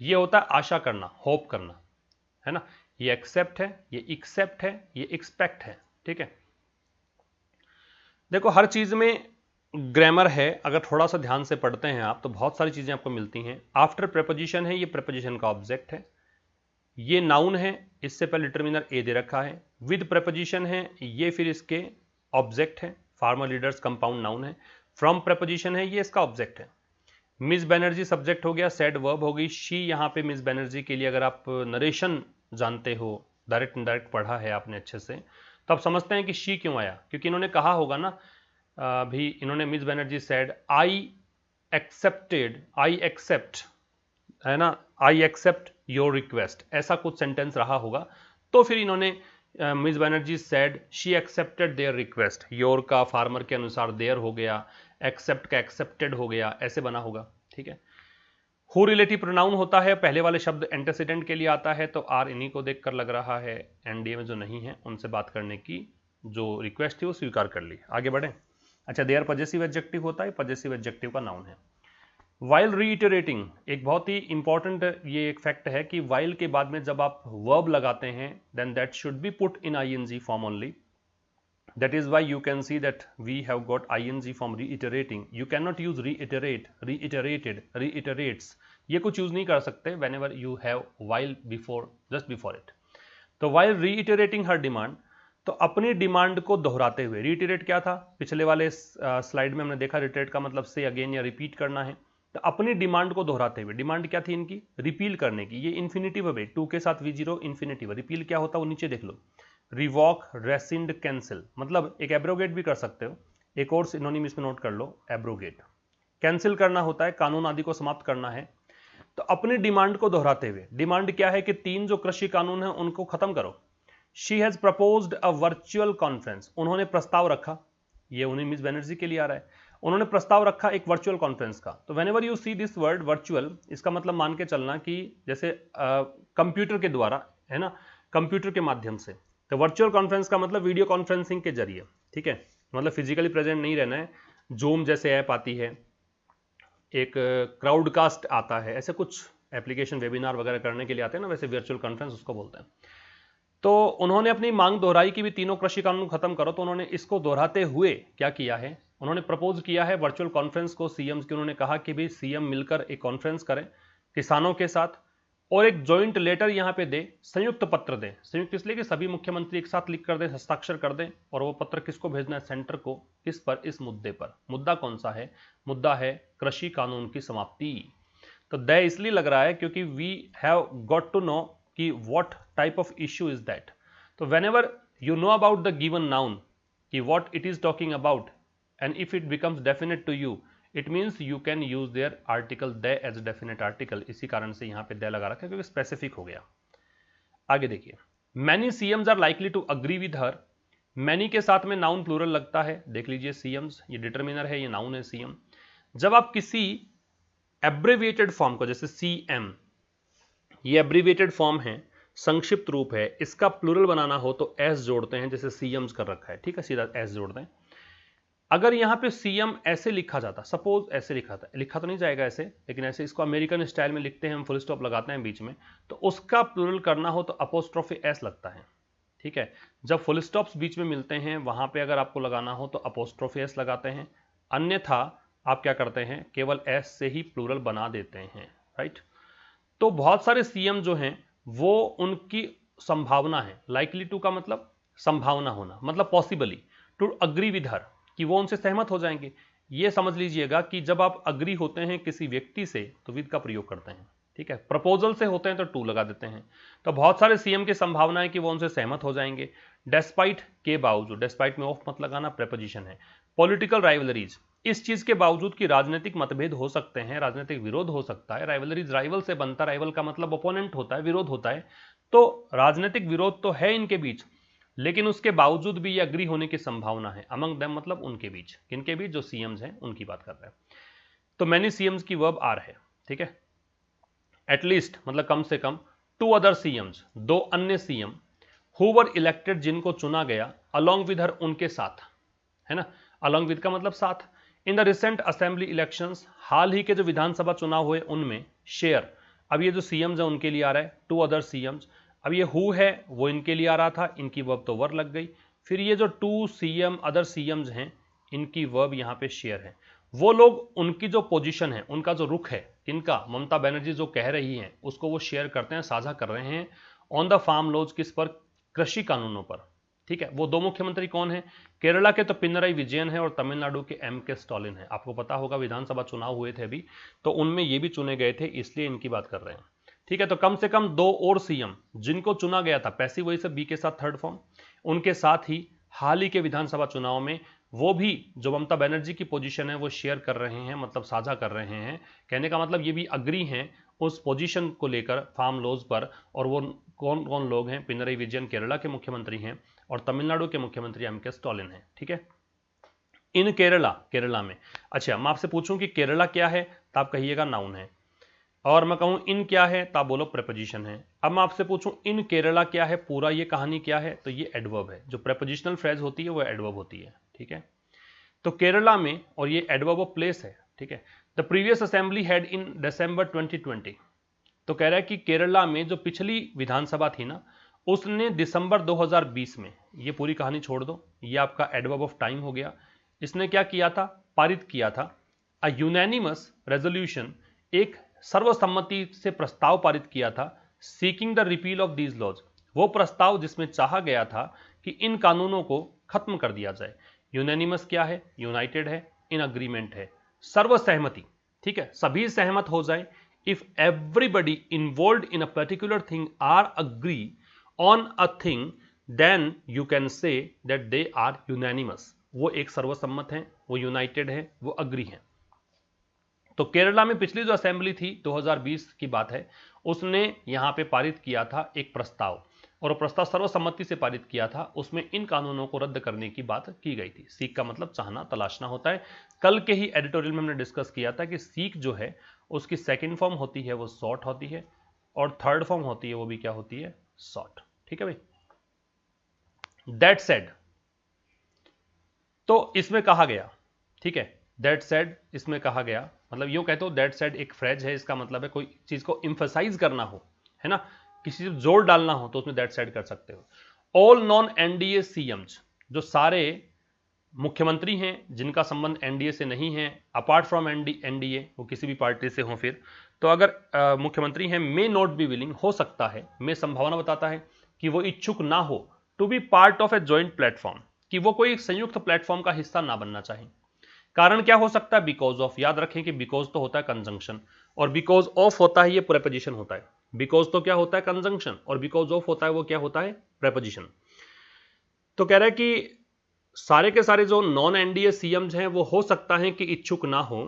ये होता है आशा करना, होप करना, है ना। ये एक्सेप्ट है, ये एक्सेप्ट है, ये एक्सपेक्ट है, ठीक है। देखो हर चीज में ग्रामर है, अगर थोड़ा सा ध्यान से पढ़ते हैं आप तो बहुत सारी चीजें आपको मिलती हैं। आफ्टर प्रेपोजिशन है, ये प्रेपोजिशन का ऑब्जेक्ट है, ये नाउन है, इससे पहले डिटरमिनर ए दे रखा है, विद प्रेपोजिशन है, ये फिर इसके ऑब्जेक्ट है, फार्मर लीडर्स कंपाउंड नाउन है, फ्रॉम प्रेपोजिशन है, ये इसका ऑब्जेक्ट है, मिस बैनर्जी सब्जेक्ट हो गया, सेड वर्ब हो गई, शी यहां पे मिस बैनर्जी के लिए, अगर आप नरेशन जानते हो, डायरेक्ट इनडायरेक्ट पढ़ा है आपने अच्छे से, तो आप समझते हैं कि शी क्यों आया, क्योंकि इन्होंने कहा होगा ना, भी इन्होंने Miss Banerjee said I accepted, I accept, है ना, आई एक्सेप्ट योर रिक्वेस्ट, ऐसा कुछ सेंटेंस रहा होगा, तो फिर इन्होंने Miss Banerjee said she accepted there request, your का फार्मर के अनुसार देयर हो गया, एक्सेप्ट का एक्सेप्टेड हो गया, ऐसे बना होगा, ठीक है। हु रिलेटिव प्रोनाउन होता है, पहले वाले शब्द एंटेसिडेंट के लिए आता है, तो आर इन्हीं को देखकर लग रहा है, एनडीए में जो नहीं है उनसे बात करने की जो रिक्वेस्ट थी वो स्वीकार कर ली। आगे बढ़े। अच्छा, देयर पजेसिव एडजेक्टिव होता है, पजेसिव एडजेक्टिव का नाउन है। वाइल रीइटरेटिंग एक बहुत ही इंपॉर्टेंट ये एक फैक्ट है कि वाइल के बाद में जब आप वर्ब लगाते हैं then that should be put in ING form only. That is why you can see that we have got ing from reiterating. You cannot use reiterate, reiterated, reiterates. ये कुछ यूज नहीं कर सकते whenever you have while before, just before it. तो while reiterating her demand, तो अपनी demand को दोहराते हुए. reiterate क्या था? पिछले वाले स्लाइड में हमने देखा reiterate का मतलब say again या रिपीट करना है. तो अपनी डिमांड को दोहराते हुए. डिमांड क्या थी इनकी? रिपील करने की. ये इन्फिनिटिव है, टू के साथ V0 इन्फिनिटिव. रिपील क्या होता है वो नीचे देख लो. रिवॉक, रेसिंड, कैंसिल, मतलब एक एब्रोगेट भी कर सकते हो. एक और सिनोनिम इसमें नोट कर लो, एब्रोगेट. कैंसिल करना होता है, कानून आदि को समाप्त करना है. तो अपनी डिमांड को दोहराते हुए. डिमांड क्या है कि 3 जो कृषि कानून है उनको खत्म करो. She has proposed a virtual conference. उन्होंने प्रस्ताव रखा. ये उन्हें मिस बनर्जी के लिए आ रहा है. उन्होंने प्रस्ताव रखा एक वर्चुअल कॉन्फ्रेंस का. तो whenever you see this word virtual, इसका मतलब मान के चलना कि जैसे कंप्यूटर के द्वारा, है ना, कंप्यूटर के माध्यम से. तो वर्चुअल कॉन्फ्रेंस का मतलब वीडियो कॉन्फ्रेंसिंग के जरिए. ठीक है, मतलब फिजिकली प्रेजेंट नहीं रहना है. जूम जैसे ऐप आती है, एक क्राउडकास्ट आता है, ऐसे कुछ एप्लीकेशन वेबिनार वगैरह करने के लिए आते हैं ना, वैसे वर्चुअल कॉन्फ्रेंस उसको बोलते हैं. तो उन्होंने अपनी मांग दोहराई कि भी तीनों कृषि कानून खत्म करो. तो उन्होंने इसको दोहराते हुए क्या किया है, उन्होंने प्रपोज किया है वर्चुअल कॉन्फ्रेंस को सीएम की. उन्होंने कहा कि भी सीएम मिलकर एक कॉन्फ्रेंस करें किसानों के साथ और एक जॉइंट लेटर यहां पे दे, संयुक्त पत्र दें. संयुक्त इसलिए कि सभी मुख्यमंत्री एक साथ लिख कर दें, हस्ताक्षर कर दें. और वो पत्र किसको भेजना है? सेंटर को. किस पर? इस मुद्दे पर. मुद्दा कौन सा है? मुद्दा है कृषि कानून की समाप्ति. तो दे इसलिए लग रहा है क्योंकि we have got to know कि what type of issue is that. तो whenever you know about the given noun कि what it is talking about and if it becomes definite to you, it means you can use their article the as definite article. इसी कारण से यहां पे दे लगा रखा है क्योंकि स्पेसिफिक हो गया. आगे देखिए, many CMs are likely to agree with her. Many के साथ में नाउन प्लूरल लगता है. देख लीजिए, सीएम्स ये डिटर्मिनर है, ये नाउन है सीएम. जब आप किसी एब्रिविएटेड फॉर्म को, जैसे सीएम, ये एब्रिविएटेड फॉर्म है, संक्षिप्त रूप है, इसका प्लूरल बनाना हो तो एस जोड़ते हैं, जैसे सीएम्स कर रखा है. ठीक है, सीधा एस जोड़ दें. अगर यहां पे सीएम ऐसे लिखा जाता, सपोज ऐसे लिखा था, लिखा तो नहीं जाएगा ऐसे, लेकिन ऐसे इसको अमेरिकन स्टाइल में लिखते हैं हम, फुल स्टॉप लगाते हैं बीच में, तो उसका प्लूरल करना हो तो अपोस्ट्रोफी एस लगता है. ठीक है, जब फुल स्टॉप्स बीच में मिलते हैं वहां पे अगर आपको लगाना हो तो अपोस्ट्रोफी एस लगाते हैं. अन्यथा आप क्या करते हैं, केवल एस से ही प्लूरल बना देते हैं. राइट. तो बहुत सारे सीएम जो हैं वो उनकी संभावना है. लाइकली टू का मतलब संभावना होना, मतलब possibly. To agree with her कि वो उनसे सहमत हो जाएंगे. ये समझ लीजिएगा कि जब आप अग्री होते हैं किसी व्यक्ति से तो विद का प्रयोग करते हैं. ठीक है, प्रपोजल से होते हैं तो टू लगा देते हैं. तो बहुत सारे सीएम की संभावना है कि वो उनसे सहमत हो जाएंगे. डेस्पाइट के बावजूद, डेस्पाइट में ऑफ मत लगाना, प्रेपोजिशन है. पॉलिटिकल राइवलरीज, इस चीज के बावजूद कि राजनीतिक मतभेद हो सकते हैं, राजनीतिक विरोध हो सकता है. राइवलरीज राइवल से बनता, राइवल का मतलब ओपोनेंट होता है, विरोध होता है. तो राजनीतिक विरोध तो है इनके बीच, लेकिन उसके बावजूद भी ये अग्री होने की संभावना है. अमंग देम मतलब उनके बीच. किनके बीच? जो सीएम्स हैं उनकी बात कर रहे हैं. तो मैनी सीएम्स की वर्ब आर है. ठीक है, एटलीस्ट मतलब कम से कम. टू अदर सीएम्स, 2 अन्य सीएम, हु वर इलेक्टेड जिनको चुना गया, अलोंग विद हर उनके साथ, है ना. अलोंग विद का मतलब साथ. In the recent assembly elections, हाल ही के जो विधानसभा चुनाव हुए उनमें. शेयर, अब ये जो सीएम्स है उनके लिए आ रहा है. टू अदर सीएम्स, अब ये हु है वो इनके लिए आ रहा था, इनकी वर्ब तो वर लग गई. फिर ये जो 2 सीएम अदर सीएम्स हैं इनकी वर्ब यहाँ पे शेयर है. वो लोग, उनकी जो पोजीशन है, उनका जो रुख है, इनका, ममता बनर्जी जो कह रही हैं उसको वो शेयर करते हैं, साझा कर रहे हैं. ऑन द फार्म लॉज, किस पर? कृषि कानूनों पर. ठीक है, वो 2 मुख्यमंत्री कौन है? केरला के तो पिनराई विजयन है और तमिलनाडु के एम.के. स्टालिन है. आपको पता होगा विधानसभा चुनाव हुए थे अभी, तो उनमें ये भी चुने गए थे, इसलिए इनकी बात कर रहे हैं. ठीक है, तो कम से कम 2 और सीएम जिनको चुना गया था, पैसिव वॉइस से बी के साथ थर्ड फॉर्म, उनके साथ ही हाल ही के विधानसभा चुनाव में वो भी जो ममता बनर्जी की पोजीशन है वो शेयर कर रहे हैं, मतलब साझा कर रहे हैं. कहने का मतलब ये भी अग्री हैं उस पोजीशन को लेकर, फार्म लॉज पर. और वो कौन कौन लोग हैं? पिनराई विजयन केरला के मुख्यमंत्री हैं और तमिलनाडु के मुख्यमंत्री एम.के. स्टालिन हैं. ठीक है, इन केरला, केरला में. अच्छा, मैं आपसे पूछूं कि केरला क्या है तो आप कहिएगा नाउन है, और मैं कहूं इन क्या है तो आप बोलो प्रेपोजिशन है. अब मैं आपसे पूछूं इन केरला क्या है, पूरा ये कहानी क्या है, तो ये एडवर्ब है. जो प्रेपोजिशनल फ्रेज होती है वो एडवर्ब होती है. ठीक है, तो केरला में, और ये एडवर्ब ऑफ प्लेस है. ठीक है, the previous assembly had in December 2020। तो कह रहा है कि केरला में जो पिछली विधानसभा थी ना, उसने दिसंबर 2020 में, ये पूरी कहानी छोड़ दो, ये आपका एडवर्ब ऑफ टाइम हो गया, इसने क्या किया था, पारित किया था अ यूनैनिमस रेजोल्यूशन, एक सर्वसम्मति से प्रस्ताव पारित किया था, seeking the repeal of these laws, वो प्रस्ताव जिसमें चाहा गया था कि इन कानूनों को खत्म कर दिया जाए। यूनैनिमस क्या है, यूनाइटेड है, इन अग्रीमेंट है, सर्वसहमति, ठीक है, सभी सहमत हो जाए। If everybody involve in a particular thing are agree on a thing then you can say that they are unanimous, वो एक सर्वसम्मत है, वो यूनाइटेड है, वो अग्री है। तो केरला में पिछली जो असेंबली थी 2020 की बात है, उसने यहां पे पारित किया था एक प्रस्ताव, और वो प्रस्ताव सर्वसम्मति से पारित किया था। उसमें इन कानूनों को रद्द करने की बात की गई थी। सीक का मतलब चाहना, तलाशना होता है। कल के ही एडिटोरियल में हमने डिस्कस किया था कि सीक जो है उसकी सेकेंड फॉर्म होती है वो सॉट होती है, और थर्ड फॉर्म होती है वो भी क्या होती है, सॉट। ठीक है भाई। दैट सेड, तो इसमें कहा गया, ठीक है, दैट सेड इसमें कहा गया, मतलब यूं कहते हो दैट सेड एक फ्रेज है, इसका मतलब है कोई चीज को इंफेसाइज करना हो, है ना, किसी चीज जोर डालना हो तो उसमें दैट सेड कर सकते हो। ऑल नॉन एनडीए सीएम्स, जो सारे मुख्यमंत्री हैं जिनका संबंध एनडीए से नहीं है, अपार्ट फ्रॉम एनडीए, वो किसी भी पार्टी से हो फिर, तो अगर मुख्यमंत्री हैं, मे नॉट बी विलिंग, हो सकता है, मे संभावना बताता है कि वो इच्छुक ना हो, to be part of a joint platform, कि वो कोई संयुक्त प्लेटफॉर्म का हिस्सा ना बनना चाहें। कारण क्या हो सकता है, बिकॉज ऑफ, याद रखें कि बिकॉज तो होता है कंजंक्शन, और बिकॉज ऑफ होता है ये प्रेपोजिशन होता है। बिकॉज तो क्या होता है, कंजंक्शन, और बिकॉज ऑफ होता है वो क्या होता है, प्रेपोजिशन। तो कह रहा है कि सारे के सारे जो नॉन एनडीए सीएम्स हैं वो हो सकता है कि इच्छुक ना हो,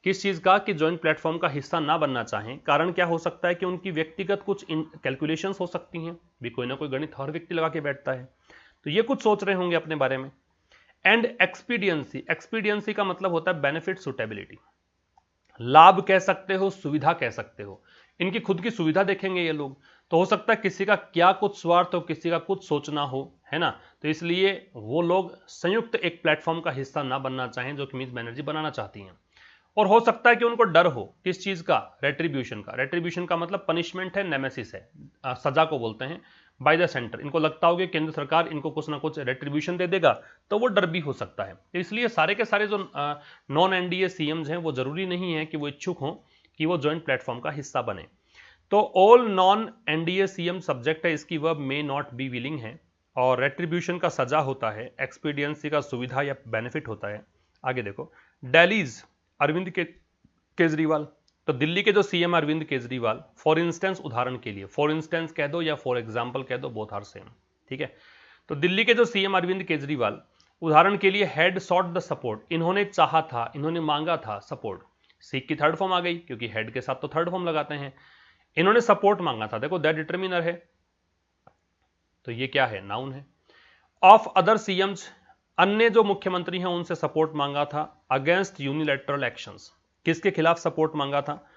किस चीज का, कि ज्वाइंट प्लेटफॉर्म का हिस्सा ना बनना चाहें। कारण क्या हो सकता है कि उनकी व्यक्तिगत कुछ कैलकुलेशंस हो सकती हैं, भी कोई ना कोई गणित हर व्यक्ति लगा के बैठता है, तो ये कुछ सोच रहे होंगे अपने बारे में। एंड एक्सपीडियंसी, एक्सपीडियंसी का मतलब होता है बेनिफिट, सुटेबिलिटी, लाभ कह सकते हो, सुविधा कह सकते हो, इनकी खुद की सुविधा देखेंगे ये लोग। तो हो सकता है किसी का क्या कुछ स्वार्थ हो, किसी का कुछ सोचना हो, है ना, तो इसलिए वो लोग संयुक्त एक प्लेटफॉर्म का हिस्सा ना बनना चाहें जो कि मीन्स बनर्जी बनाना चाहती हैं। और हो सकता है कि उनको डर हो, किस चीज का, रेट्रीब्यूशन का। रेट्रीब्यूशन का मतलब पनिशमेंट है, नेमेसिस है, सजा को बोलते हैं, बाय द सेंटर। इनको लगता हो कि केंद्र सरकार इनको कुछ ना कुछ रेट्रीब्यूशन दे देगा, तो वो डर भी हो सकता है। इसलिए सारे के सारे जो नॉन एनडीए सीएम्स हैं वो जरूरी नहीं है कि वो इच्छुक हों कि वो ज्वाइंट प्लेटफॉर्म का हिस्सा बने। तो all non NDA CM subject है, इसकी verb may not be willing है, और रेट्रीब्यूशन का सजा होता है, एक्सपीडियंसी का सुविधा या बेनिफिट होता है। आगे देखो, दिल्लीज अरविंद केजरीवाल, तो दिल्ली के जो CM Arvind Kejriwal, for instance, उदाहरण के लिए, फॉर इंस्टेंस कह दो या फॉर एग्जांपल कह दो, बोथ आर सेम, ठीक है। तो दिल्ली के जो सीएम अरविंद केजरीवाल, उदाहरण के लिए, हैड सॉट द सपोर्ट, इन्होंने चाहा था, इन्होंने मांगा था सपोर्ट, सीक की थर्ड फॉर्म आ गई क्योंकि हेड के साथ तो थर्ड फॉर्म लगाते हैं। इन्होंने सपोर्ट मांगा था, देखो दैट डिटरमिनर है, तो ये क्या है, नाउन है। ऑफ अदर सीएम्स, अन्य जो मुख्यमंत्री हैं उनसे सपोर्ट मांगा था। अगेंस्ट यूनिलैटरल एक्शंस, किसके खिलाफ सपोर्ट मांगा था,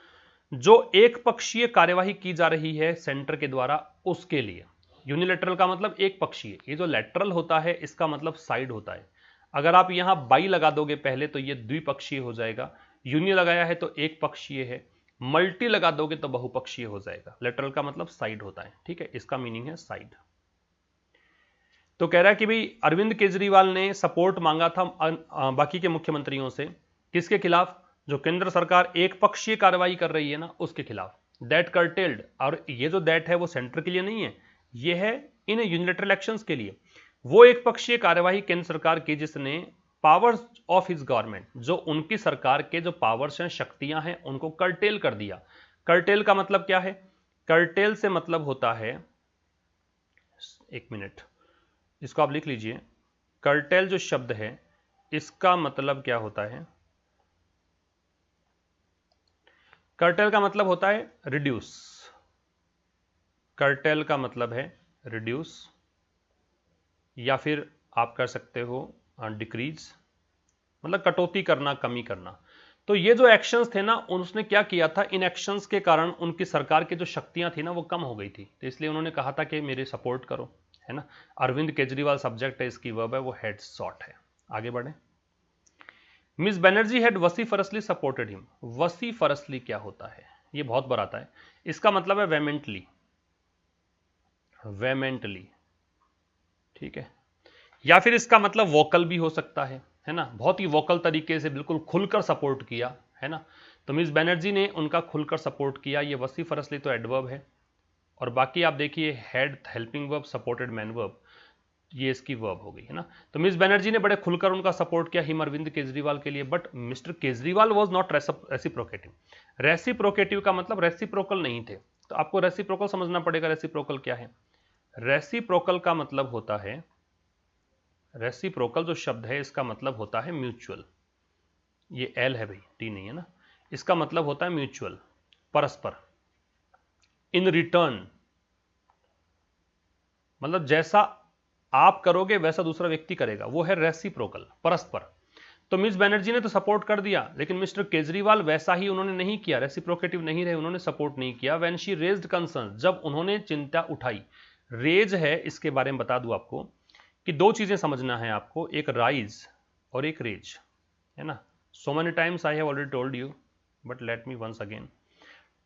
जो एक पक्षीय कार्यवाही की जा रही है सेंटर के द्वारा उसके लिए। यूनिलैटरल का मतलब एक पक्षीय, ये जो लैटरल होता है इसका मतलब साइड होता है। अगर आप यहां बाई लगा दोगे पहले तो ये द्विपक्षीय हो जाएगा, यूनि लगाया है तो एक पक्षीय है, मल्टी लगा दोगे तो बहुपक्षीय हो जाएगा। लैटरल का मतलब साइड होता है, ठीक है, इसका मीनिंग है साइड। तो कह रहा है कि भाई अरविंद केजरीवाल ने सपोर्ट मांगा था बाकी के मुख्यमंत्रियों से, किसके खिलाफ, जो केंद्र सरकार एक पक्षीय कार्रवाई कर रही है ना उसके खिलाफ। दैट कर्टेल्ड, और ये जो दैट है वो सेंटर के लिए नहीं है, ये है इन यूनिलैटरल एक्शंस के लिए। वो एक पक्षीय कार्यवाही केंद्र सरकार की जिसने पावर्स ऑफ हिज गवर्नमेंट, जो उनकी सरकार के जो पावर्स हैं, शक्तियां हैं, उनको कर्टेल कर दिया। कर्टेल का मतलब क्या है, कर्टेल से मतलब होता है, एक मिनट, इसको आप लिख लीजिए, कर्टेल जो शब्द है इसका मतलब क्या होता है, कर्टेल का मतलब होता है रिड्यूस। कर्टेल का मतलब है रिड्यूस, या फिर आप कर सकते हो डिक्रीज, मतलब कटौती करना, कमी करना। तो ये जो एक्शंस थे ना, उसने क्या किया था, इन एक्शंस के कारण उनकी सरकार की जो शक्तियां थी ना वो कम हो गई थी, तो इसलिए उन्होंने कहा था कि मेरे सपोर्ट करो, है ना। अरविंद केजरीवाल सब्जेक्ट है, इसकी वर्ब है, वो हेड सॉट है। आगे बढ़े, Miss Banerjee had vociferously supported him. Vociferously क्या होता है, ये बहुत बार आता है। इसका मतलब है वेमेंटली, वेमेंटली, ठीक है। या फिर इसका मतलब वोकल भी हो सकता है ना, बहुत ही वोकल तरीके से बिल्कुल खुलकर सपोर्ट किया, है ना। तो मिस बनर्जी ने उनका खुलकर सपोर्ट किया, ये वसीफरसली तो एडवर्ब है। और बाकी आप देखिए had helping verb, supported man verb, ये इसकी वर्ब हो गई, है ना। तो मिस बनर्जी ने बड़े खुलकर उनका सपोर्ट किया हिम अरविंद केजरीवाल के लिए, but Mister Kejriwal was not reciprocative. Reciprocative का मतलब रेसिप्रोकल नहीं थे। तो आपको रेसिप्रोकल समझना पड़ेगा। रेसिप्रोकल क्या है? रेसिप्रोकल का मतलब होता है, रेसिप्रोकल जो शब्द है इसका मतलब होता है म्यूचुअल। ये एल है भाई, टी नहीं है ना। इसका मतलब होता है म्यूचुअल, परस्पर, इन रिटर्न, मतलब जैसा आप करोगे वैसा दूसरा व्यक्ति करेगा, वो है रेसिप्रोकल, परस्पर। तो मिस बनर्जी ने तो सपोर्ट कर दिया, लेकिन मिस्टर केजरीवाल वैसा ही उन्होंने नहीं किया, रेसिप्रोकेटिव नहीं रहे, उन्होंने सपोर्ट नहीं किया। व्हेन शी रेज्ड कंसर्न, जब उन्होंने चिंता उठाई। रेज है, इसके बारे में बता दूं आपको कि दो चीजें समझना है आपको, एक राइज और एक रेज, है ना। So many times I have already told you, but let me once again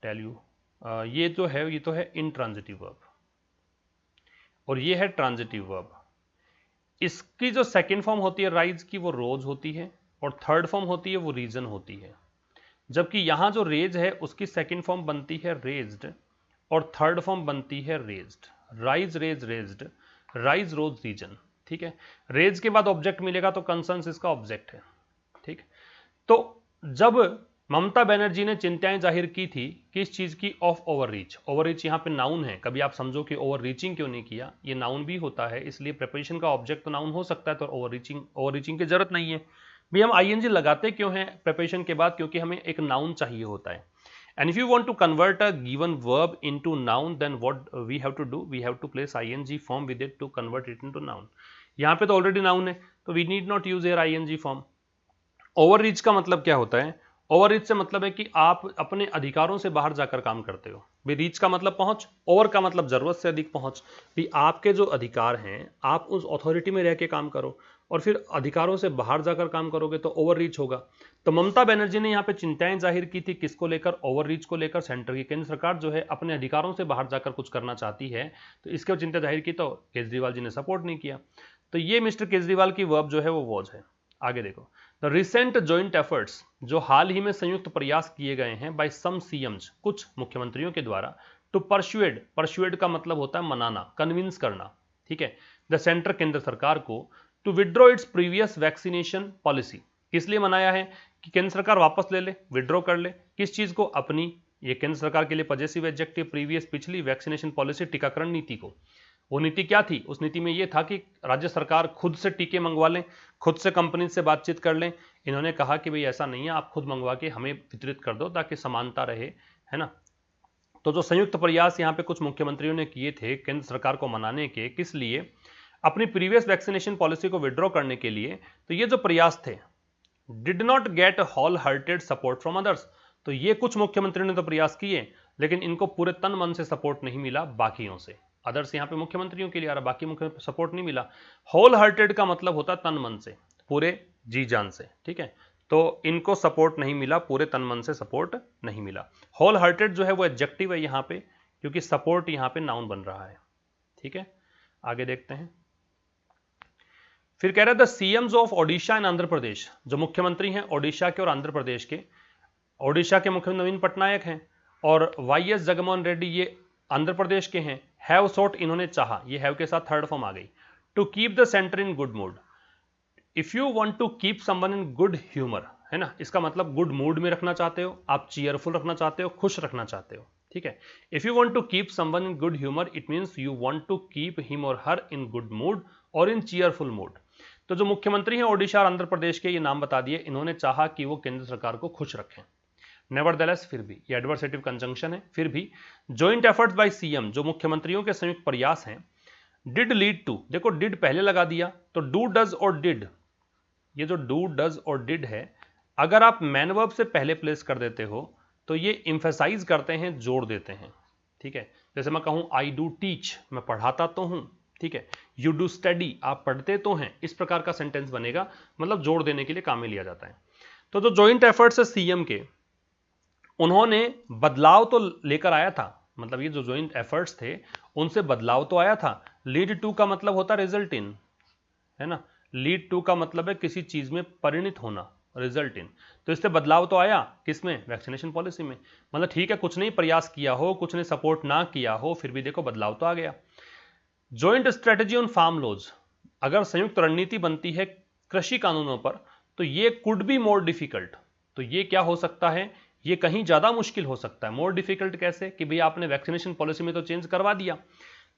tell you. ये तो है, ये तो है इंट्रांजिटिव वर्ब और ये है ट्रांजिटिव वर्ब। इसकी जो सेकंड फॉर्म होती है राइज की, वो रोज होती है, और थर्ड फॉर्म होती है वो रीजन होती है। जबकि यहां जो रेज है उसकी सेकंड फॉर्म बनती है रेज्ड और थर्ड फॉर्म बनती है raised. Rise, raise, raised, rise, rose, risen, ठीक है। रेज के बाद ऑब्जेक्ट मिलेगा तो कंसर्न्स इसका ऑब्जेक्ट है, ठीक। तो जब ममता बनर्जी ने चिंताएं जाहिर की थी किस चीज की, ऑफ ओवररीच। ओवररीच यहाँ पे नाउन है, कभी आप समझो कि ओवर रीचिंग क्यों नहीं किया, ये नाउन भी होता है, इसलिए प्रिपरेशन का ऑब्जेक्ट तो नाउन हो सकता है, तो ओवररीचिंग की जरूरत नहीं है भी। हम आईएनजी लगाते क्यों हैं प्रिपरेशन के बाद, क्योंकि हमें एक नाउन चाहिए होता है। And if you want to convert a given verb into noun, then what we have to do, we have to place ING form with it to convert it into noun. यहाँ पे तो already noun है, तो we need not use air ING form. Overreach का मतलब क्या होता है? ओवररीच से मतलब है कि आप अपने अधिकारों से बाहर जाकर काम करते हो। भी रीच का मतलब पहुंच, ओवर का मतलब जरूरत से अधिक पहुंच। भी आपके जो अधिकार हैं आप उस अथॉरिटी में रह के काम करो, और फिर अधिकारों से बाहर जाकर काम करोगे तो ओवररीच होगा। तो ममता बनर्जी ने यहाँ पे चिंताएं जाहिर की थी किसको लेकर? ओवररीच को लेकर। सेंटर की, केंद्र सरकार जो है अपने अधिकारों से बाहर जाकर कुछ करना चाहती है, तो इसके चिंता जाहिर की, तो केजरीवाल जी ने सपोर्ट नहीं किया। तो ये मिस्टर केजरीवाल की वर्ब जो है वो वॉज है। आगे देखो, द रिसेंट जॉइंट एफर्ट्स, जो हाल ही में संयुक्त प्रयास किए गए हैं बाय सम सीएम्स, कुछ मुख्यमंत्रियों के द्वारा, टू परसुएड, परसुएड का मतलब होता है मनाना, कन्विंस करना, ठीक है, द सेंटर, केंद्र सरकार को, to withdraw its previous vaccination policy. किस लिए मनाया है? कि केंद्र सरकार वापस ले ले, विड्रॉ कर ले, किस चीज को? अपनी, ये केंद्र सरकार के लिए पॉजिटिव एडजेक्टिव, प्रीवियस, पिछली वैक्सीनेशन पॉलिसी, टीकाकरण नीति को। वो नीति क्या थी? उस नीति में ये था कि राज्य सरकार खुद से टीके मंगवा लें, खुद से कंपनी से बातचीत कर लें। इन्होंने कहा कि भाई ऐसा नहीं है, आप खुद मंगवा के हमें वितरित कर दो ताकि समानता रहे, है ना। तो जो संयुक्त प्रयास यहाँ पे कुछ मुख्यमंत्रियों ने किए थे केंद्र सरकार को मनाने के, किस लिए? अपनी प्रीवियस वैक्सीनेशन पॉलिसी को विड्रॉ करने के लिए। तो ये जो प्रयास थे, did not get wholehearted support from others. तो ये कुछ मुख्यमंत्रियों ने तो प्रयास किए, लेकिन इनको पूरे तन मन से सपोर्ट नहीं मिला बाकियों से। अदर्स यहाँ पे मुख्यमंत्रियों के लिए आ रहा, बाकी मुख्य सपोर्ट नहीं मिला। होल हार्टेड का मतलब होता है तन मन से, पूरे जी जान से, ठीक है। तो इनको सपोर्ट नहीं मिला, पूरे तन मन से सपोर्ट नहीं मिला। होल हार्टेड जो है वो एडजेक्टिव है यहाँ पे, क्योंकि सपोर्ट यहाँ पे नाउन बन रहा है, ठीक है। आगे देखते हैं। फिर कह रहा है the CMs of Odisha and Andhra Pradesh, जो मुख्यमंत्री हैं ओडिशा के और आंध्र प्रदेश के। ओडिशा के मुख्यमंत्री नवीन पटनायक हैं और वाईएस जगनमोहन रेड्डी ये आंध्र प्रदेश के हैं। हैव सॉट, इन्होंने चाहा, ये हैव के साथ थर्ड फॉर्म आ गई। To keep the centre in good mood, if you want to keep someone in good humour, है ना, इसका मतलब गुड मूड में रखना चाहते हो आप, चीयरफुल रखना चाहते हो, खुश रखना चाहते हो, ठीक है। If you want to keep someone in good humour, it means you want to keep him or her in good mood और इन चीयरफुल मूड। तो जो मुख्यमंत्री हैं ओडिशा और आंध्र प्रदेश के, ये नाम बता दिए, इन्होंने चाहा कि वो केंद्र सरकार को खुश रखें। नेवरदलेस, फिर भी, ये एडवर्सेटिव कंजंक्शन है, फिर भी। जॉइंट एफर्ट्स बाय सीएम, जो मुख्यमंत्रियों के संयुक्त प्रयास हैं। डिड लीड टू, देखो डिड पहले लगा दिया, तो डू, डज और डिड, ये जो डू, डज और डिड है, अगर आप मैन वर्ब से पहले प्लेस कर देते हो तो ये इंफेसाइज करते हैं, जोड़ देते हैं, ठीक है। जैसे मैं कहूं आई डू टीच, मैं पढ़ाता तो हूं, ठीक है, यू डू स्टडी, आप पढ़ते तो हैं, इस प्रकार का सेंटेंस बनेगा, मतलब जोड़ देने के लिए काम में लिया जाता है। तो जो जॉइंट एफर्ट्स है सीएम के, उन्होंने बदलाव तो लेकर आया था, मतलब ये जो जॉइंट एफर्ट्स थे उनसे बदलाव तो आया था। लीड टू का मतलब होता रिजल्ट इन, है ना, लीड टू का मतलब है किसी चीज में परिणित होना, रिजल्ट इन। तो इससे बदलाव तो आया किसमें, वैक्सीनेशन पॉलिसी में। मतलब ठीक है, कुछ नहीं प्रयास किया हो, कुछ ने सपोर्ट ना किया हो, फिर भी देखो बदलाव तो आ गया। Joint strategy on farm laws, अगर संयुक्त रणनीति बनती है कृषि कानूनों पर, तो ये कुड बी मोर डिफिकल्ट, तो ये क्या हो सकता है, ये कहीं ज्यादा मुश्किल हो सकता है। मोर डिफिकल्ट कैसे, कि भाई आपने वैक्सीनेशन पॉलिसी में तो चेंज करवा दिया,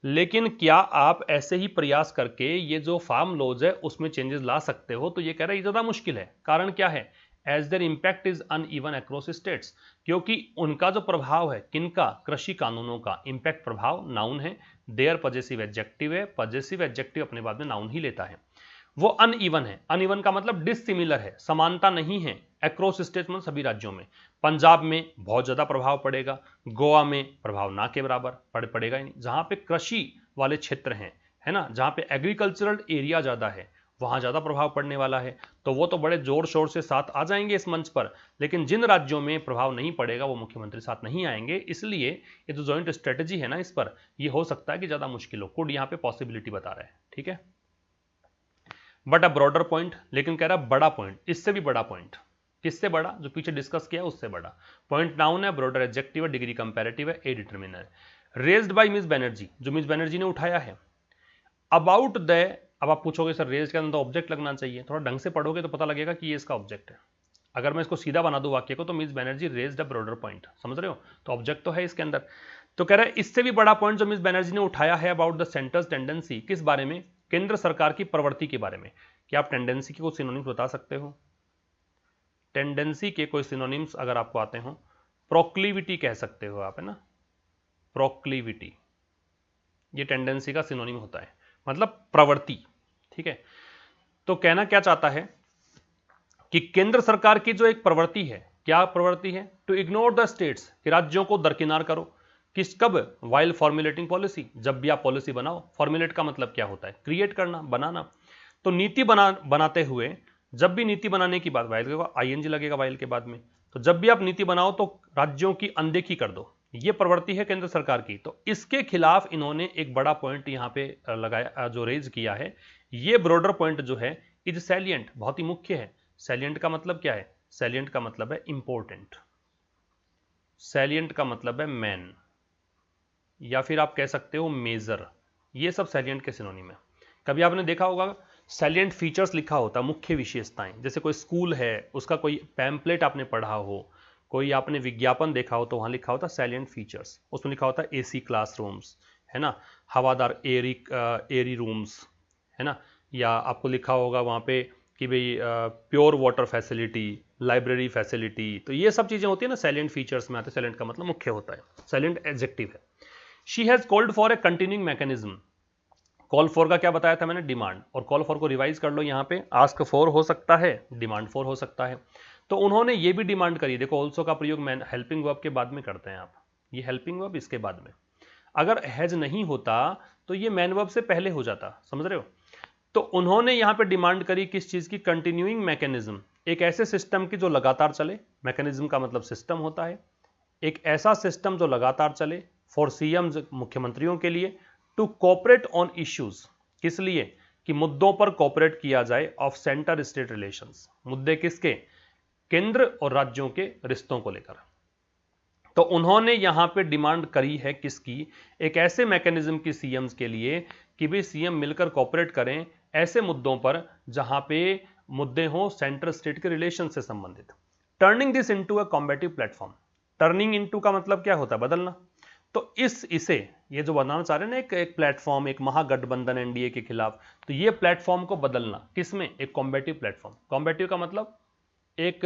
लेकिन क्या आप ऐसे ही प्रयास करके ये जो फार्म लॉज है उसमें चेंजेस ला सकते हो, तो ये कह रहा है ये ज्यादा मुश्किल है। कारण क्या है, as their impact is uneven across states, क्योंकि उनका जो प्रभाव है, किनका, कृषि कानूनों का, इंपैक्ट प्रभाव नाउन है, देयर पजेसिव एडजेक्टिव है, पजेसिव एडजेक्टिव अपने बाद में नाउन ही लेता है। वो अनइवन है, अनइवन का मतलब डिसिमिलर है, समानता नहीं है, अक्रॉस स्टेट में सभी राज्यों में। पंजाब में बहुत ज्यादा प्रभाव पड़ेगा, गोवा में प्रभाव ना के बराबर पड़ेगा ही नहीं। जहां पे कृषि वाले क्षेत्र हैं, है ना, जहां पे एग्रीकल्चरल एरिया ज्यादा है, वहां ज्यादा प्रभाव पड़ने वाला है, तो वो तो बड़े जोर शोर से साथ आ जाएंगे इस मंच पर। लेकिन जिन राज्यों में प्रभाव नहीं पड़ेगा वो मुख्यमंत्री साथ नहीं आएंगे, इसलिए ये जो जॉइंट स्ट्रेटजी है ना इस पर, ये हो सकता है कि ज्यादा मुश्किल हो। कुड यहां पे पॉसिबिलिटी बता रहा है, ठीक है, बट अ ब्रॉडर पॉइंट, लेकिन कह रहा बड़ा पॉइंट, इससे भी बड़ा पॉइंट। किससे बड़ा, जो पीछे डिस्कस किया उससे बड़ा। पॉइंट नाउन है, ब्रॉडर एडजेक्टिव है, डिग्री कंपैरेटिव है, a determiner. Raised by Miss Banerjee, जो मिस बनर्जी ने उठाया है। अबाउट द, अब आप पूछोगे सर रेज के अंदर तो ऑब्जेक्ट लगना चाहिए, थोड़ा ढंग से पढ़ोगे तो पता लगेगा कि ये इसका ऑब्जेक्ट है। अगर मैं इसको सीधा बना दूं वाक्य को, तो miss Banerjee raised a broader point, समझ रहे हो, तो ऑब्जेक्ट तो है इसके अंदर। तो कह रहा है इससे भी बड़ा पॉइंट जो मिस बनर्जी ने उठाया है अबाउट द सेंटर्स टेंडेंसी, किस बारे में, केंद्र सरकार की प्रवृत्ति के बारे में। क्या आप टेंडेंसी के कुछ सिनोनिम्स बता सकते हो, टेंडेंसी के कोई सिनोनिम्स अगर आपको आते हो, प्रोक्लिविटी कह सकते हो आप, है ना, प्रोक्लिविटी, ये टेंडेंसी का सिनोनिम होता है, मतलब प्रवृत्ति, ठीक है। तो कहना क्या चाहता है कि केंद्र सरकार की जो एक प्रवृत्ति है, क्या प्रवृत्ति है, टू इग्नोर द स्टेट्स, कि राज्यों को दरकिनार करो, किस, कब, वाइल फॉर्मुलेटिंग पॉलिसी, जब भी आप पॉलिसी बनाओ। फॉर्मुलेट का मतलब क्या होता है, क्रिएट करना, बनाना। तो नीति बनाते हुए, जब भी नीति बनाने की बात, वाइल के बाद आईएनजी लगेगा वाइल के बाद में, तो जब भी आप नीति बनाओ तो राज्यों की अनदेखी कर दो, ये प्रवृत्ति है केंद्र सरकार की। तो इसके खिलाफ इन्होंने एक बड़ा पॉइंट यहां पे लगाया, जो रेज किया है, ये ब्रॉडर पॉइंट जो है, इज सैलिएंट, बहुत ही मुख्य है। सैलिएंट का मतलब क्या है, सैलिएंट का मतलब है इंपॉर्टेंट, सैलिएंट का मतलब है मैन, या फिर आप कह सकते हो मेजर, ये सब सैलिएंट के सिनोनिम है। कभी आपने देखा होगा सैलिएंट फीचर्स लिखा होता है, मुख्य विशेषताएं, जैसे कोई स्कूल है उसका कोई पैम्पलेट आपने पढ़ा हो, कोई आपने विज्ञापन देखा हो, तो वहां लिखा होता सैलिएंट फीचर्स, उसमें लिखा होता है एसी क्लासरूम्स, है ना, हवादार एरी रूम्स, है ना, या आपको लिखा होगा वहां पे कि भाई pure water facility, library facility. तो ये सब चीजें होती है ना, सैलिएंट फीचर्स में आते हैं। सैलिएंट का मतलब मुख्य होता है, सैलिएंट एडजेक्टिव है। She has called for a continuing mechanism, call for का क्या बताया था मैंने, डिमांड, और कॉल फॉर को रिवाइज कर लो, यहाँ पे आस्क फॉर हो सकता है, डिमांड फॉर हो सकता है। तो उन्होंने ये भी डिमांड करी, देखो ऑल्सो का प्रयोग मैन हेल्पिंग वर्ब के बाद में करते हैं आप, ये हेल्पिंग वर्ब इसके बाद में, अगर हैज नहीं होता तो ये मैन वर्ब से पहले हो जाता, समझ रहे हो। तो उन्होंने यहां पे डिमांड करी किस चीज की, कंटिन्यूइंग मैकेनिज्म, एक ऐसे सिस्टम की जो लगातार चले, मैकेनिज्म का मतलब सिस्टम होता है, एक ऐसा सिस्टम जो लगातार चले, फॉर सीएम, मुख्यमंत्रियों के लिए, टू कोऑपरेट ऑन इश्यूज, किस लिए, कि मुद्दों पर कोऑपरेट किया जाए, ऑफ सेंटर स्टेट रिलेशंस, मुद्दे किसके, केंद्र और राज्यों के रिश्तों को लेकर। तो उन्होंने यहां पे डिमांड करी है किसकी, एक ऐसे मैकेनिज्म की सीएम्स के लिए कि भी सीएम मिलकर कोऑपरेट करें ऐसे मुद्दों पर जहां पे मुद्दे हो सेंटर स्टेट के रिलेशन से संबंधित। Turning this into a combative platform, turning into का मतलब क्या होता है, बदलना। तो इसे ये जो बनाना चाह रहे हैं ना, एक प्लेटफॉर्म, एक महागठबंधन एनडीए के खिलाफ, तो ये प्लेटफॉर्म को बदलना किसमें, एक कॉम्बेटिव प्लेटफॉर्म। कॉम्बेटिव का मतलब एक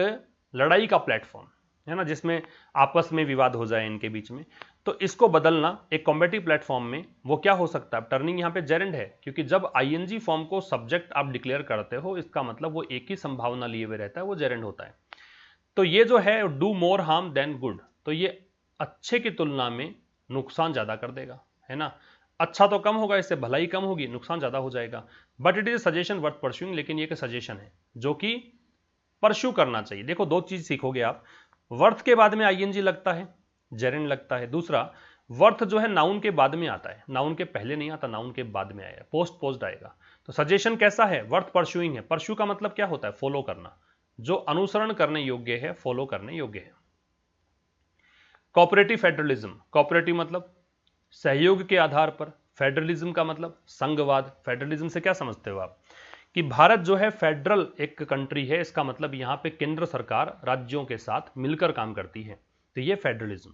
लड़ाई का प्लेटफॉर्म, है ना, जिसमें आपस में विवाद हो जाए इनके बीच में, तो इसको बदलना एक कॉम्बेटिव प्लेटफॉर्म में, वो क्या हो सकता है। टर्निंग यहां पे जेरेंड है, क्योंकि जब आईएनजी फॉर्म को सब्जेक्ट आप डिक्लेयर करते हो, इसका मतलब वो एक ही संभावना लिए हुए रहता है, वो जेरेंड होता है। तो ये जो है do more harm then good, तो ये अच्छे की तुलना में नुकसान ज्यादा कर देगा, है ना। अच्छा तो कम होगा, इससे भलाई कम होगी, नुकसान ज्यादा हो जाएगा। But it is suggestion worth pursuing, लेकिन ये एक सजेशन है जो कि परस्यू करना चाहिए। देखो दो चीज सीखोगे आप, वर्थ के बाद में आईएनजी लगता है, जेरेंड लगता है। दूसरा, वर्थ जो है नाउन के बाद में आता है, नाउन के पहले नहीं आता, नाउन के बाद में आएगा, पोस्ट आएगा। तो सजेशन कैसा है? वर्थ परस्यूइंग है। परस्यू का मतलब क्या होता है? फॉलो करना, जो अनुसरण करने योग्य है, फॉलो करने योग्य है। कोऑपरेटिव फेडरलिज्म, कोऑपरेटिव मतलब सहयोग के आधार पर, फेडरलिज्म का मतलब संघवाद। फेडरलिज्म से क्या समझते हो आप? कि भारत जो है फेडरल एक कंट्री है, इसका मतलब यहां पे केंद्र सरकार राज्यों के साथ मिलकर काम करती है, तो ये फेडरलिज्म।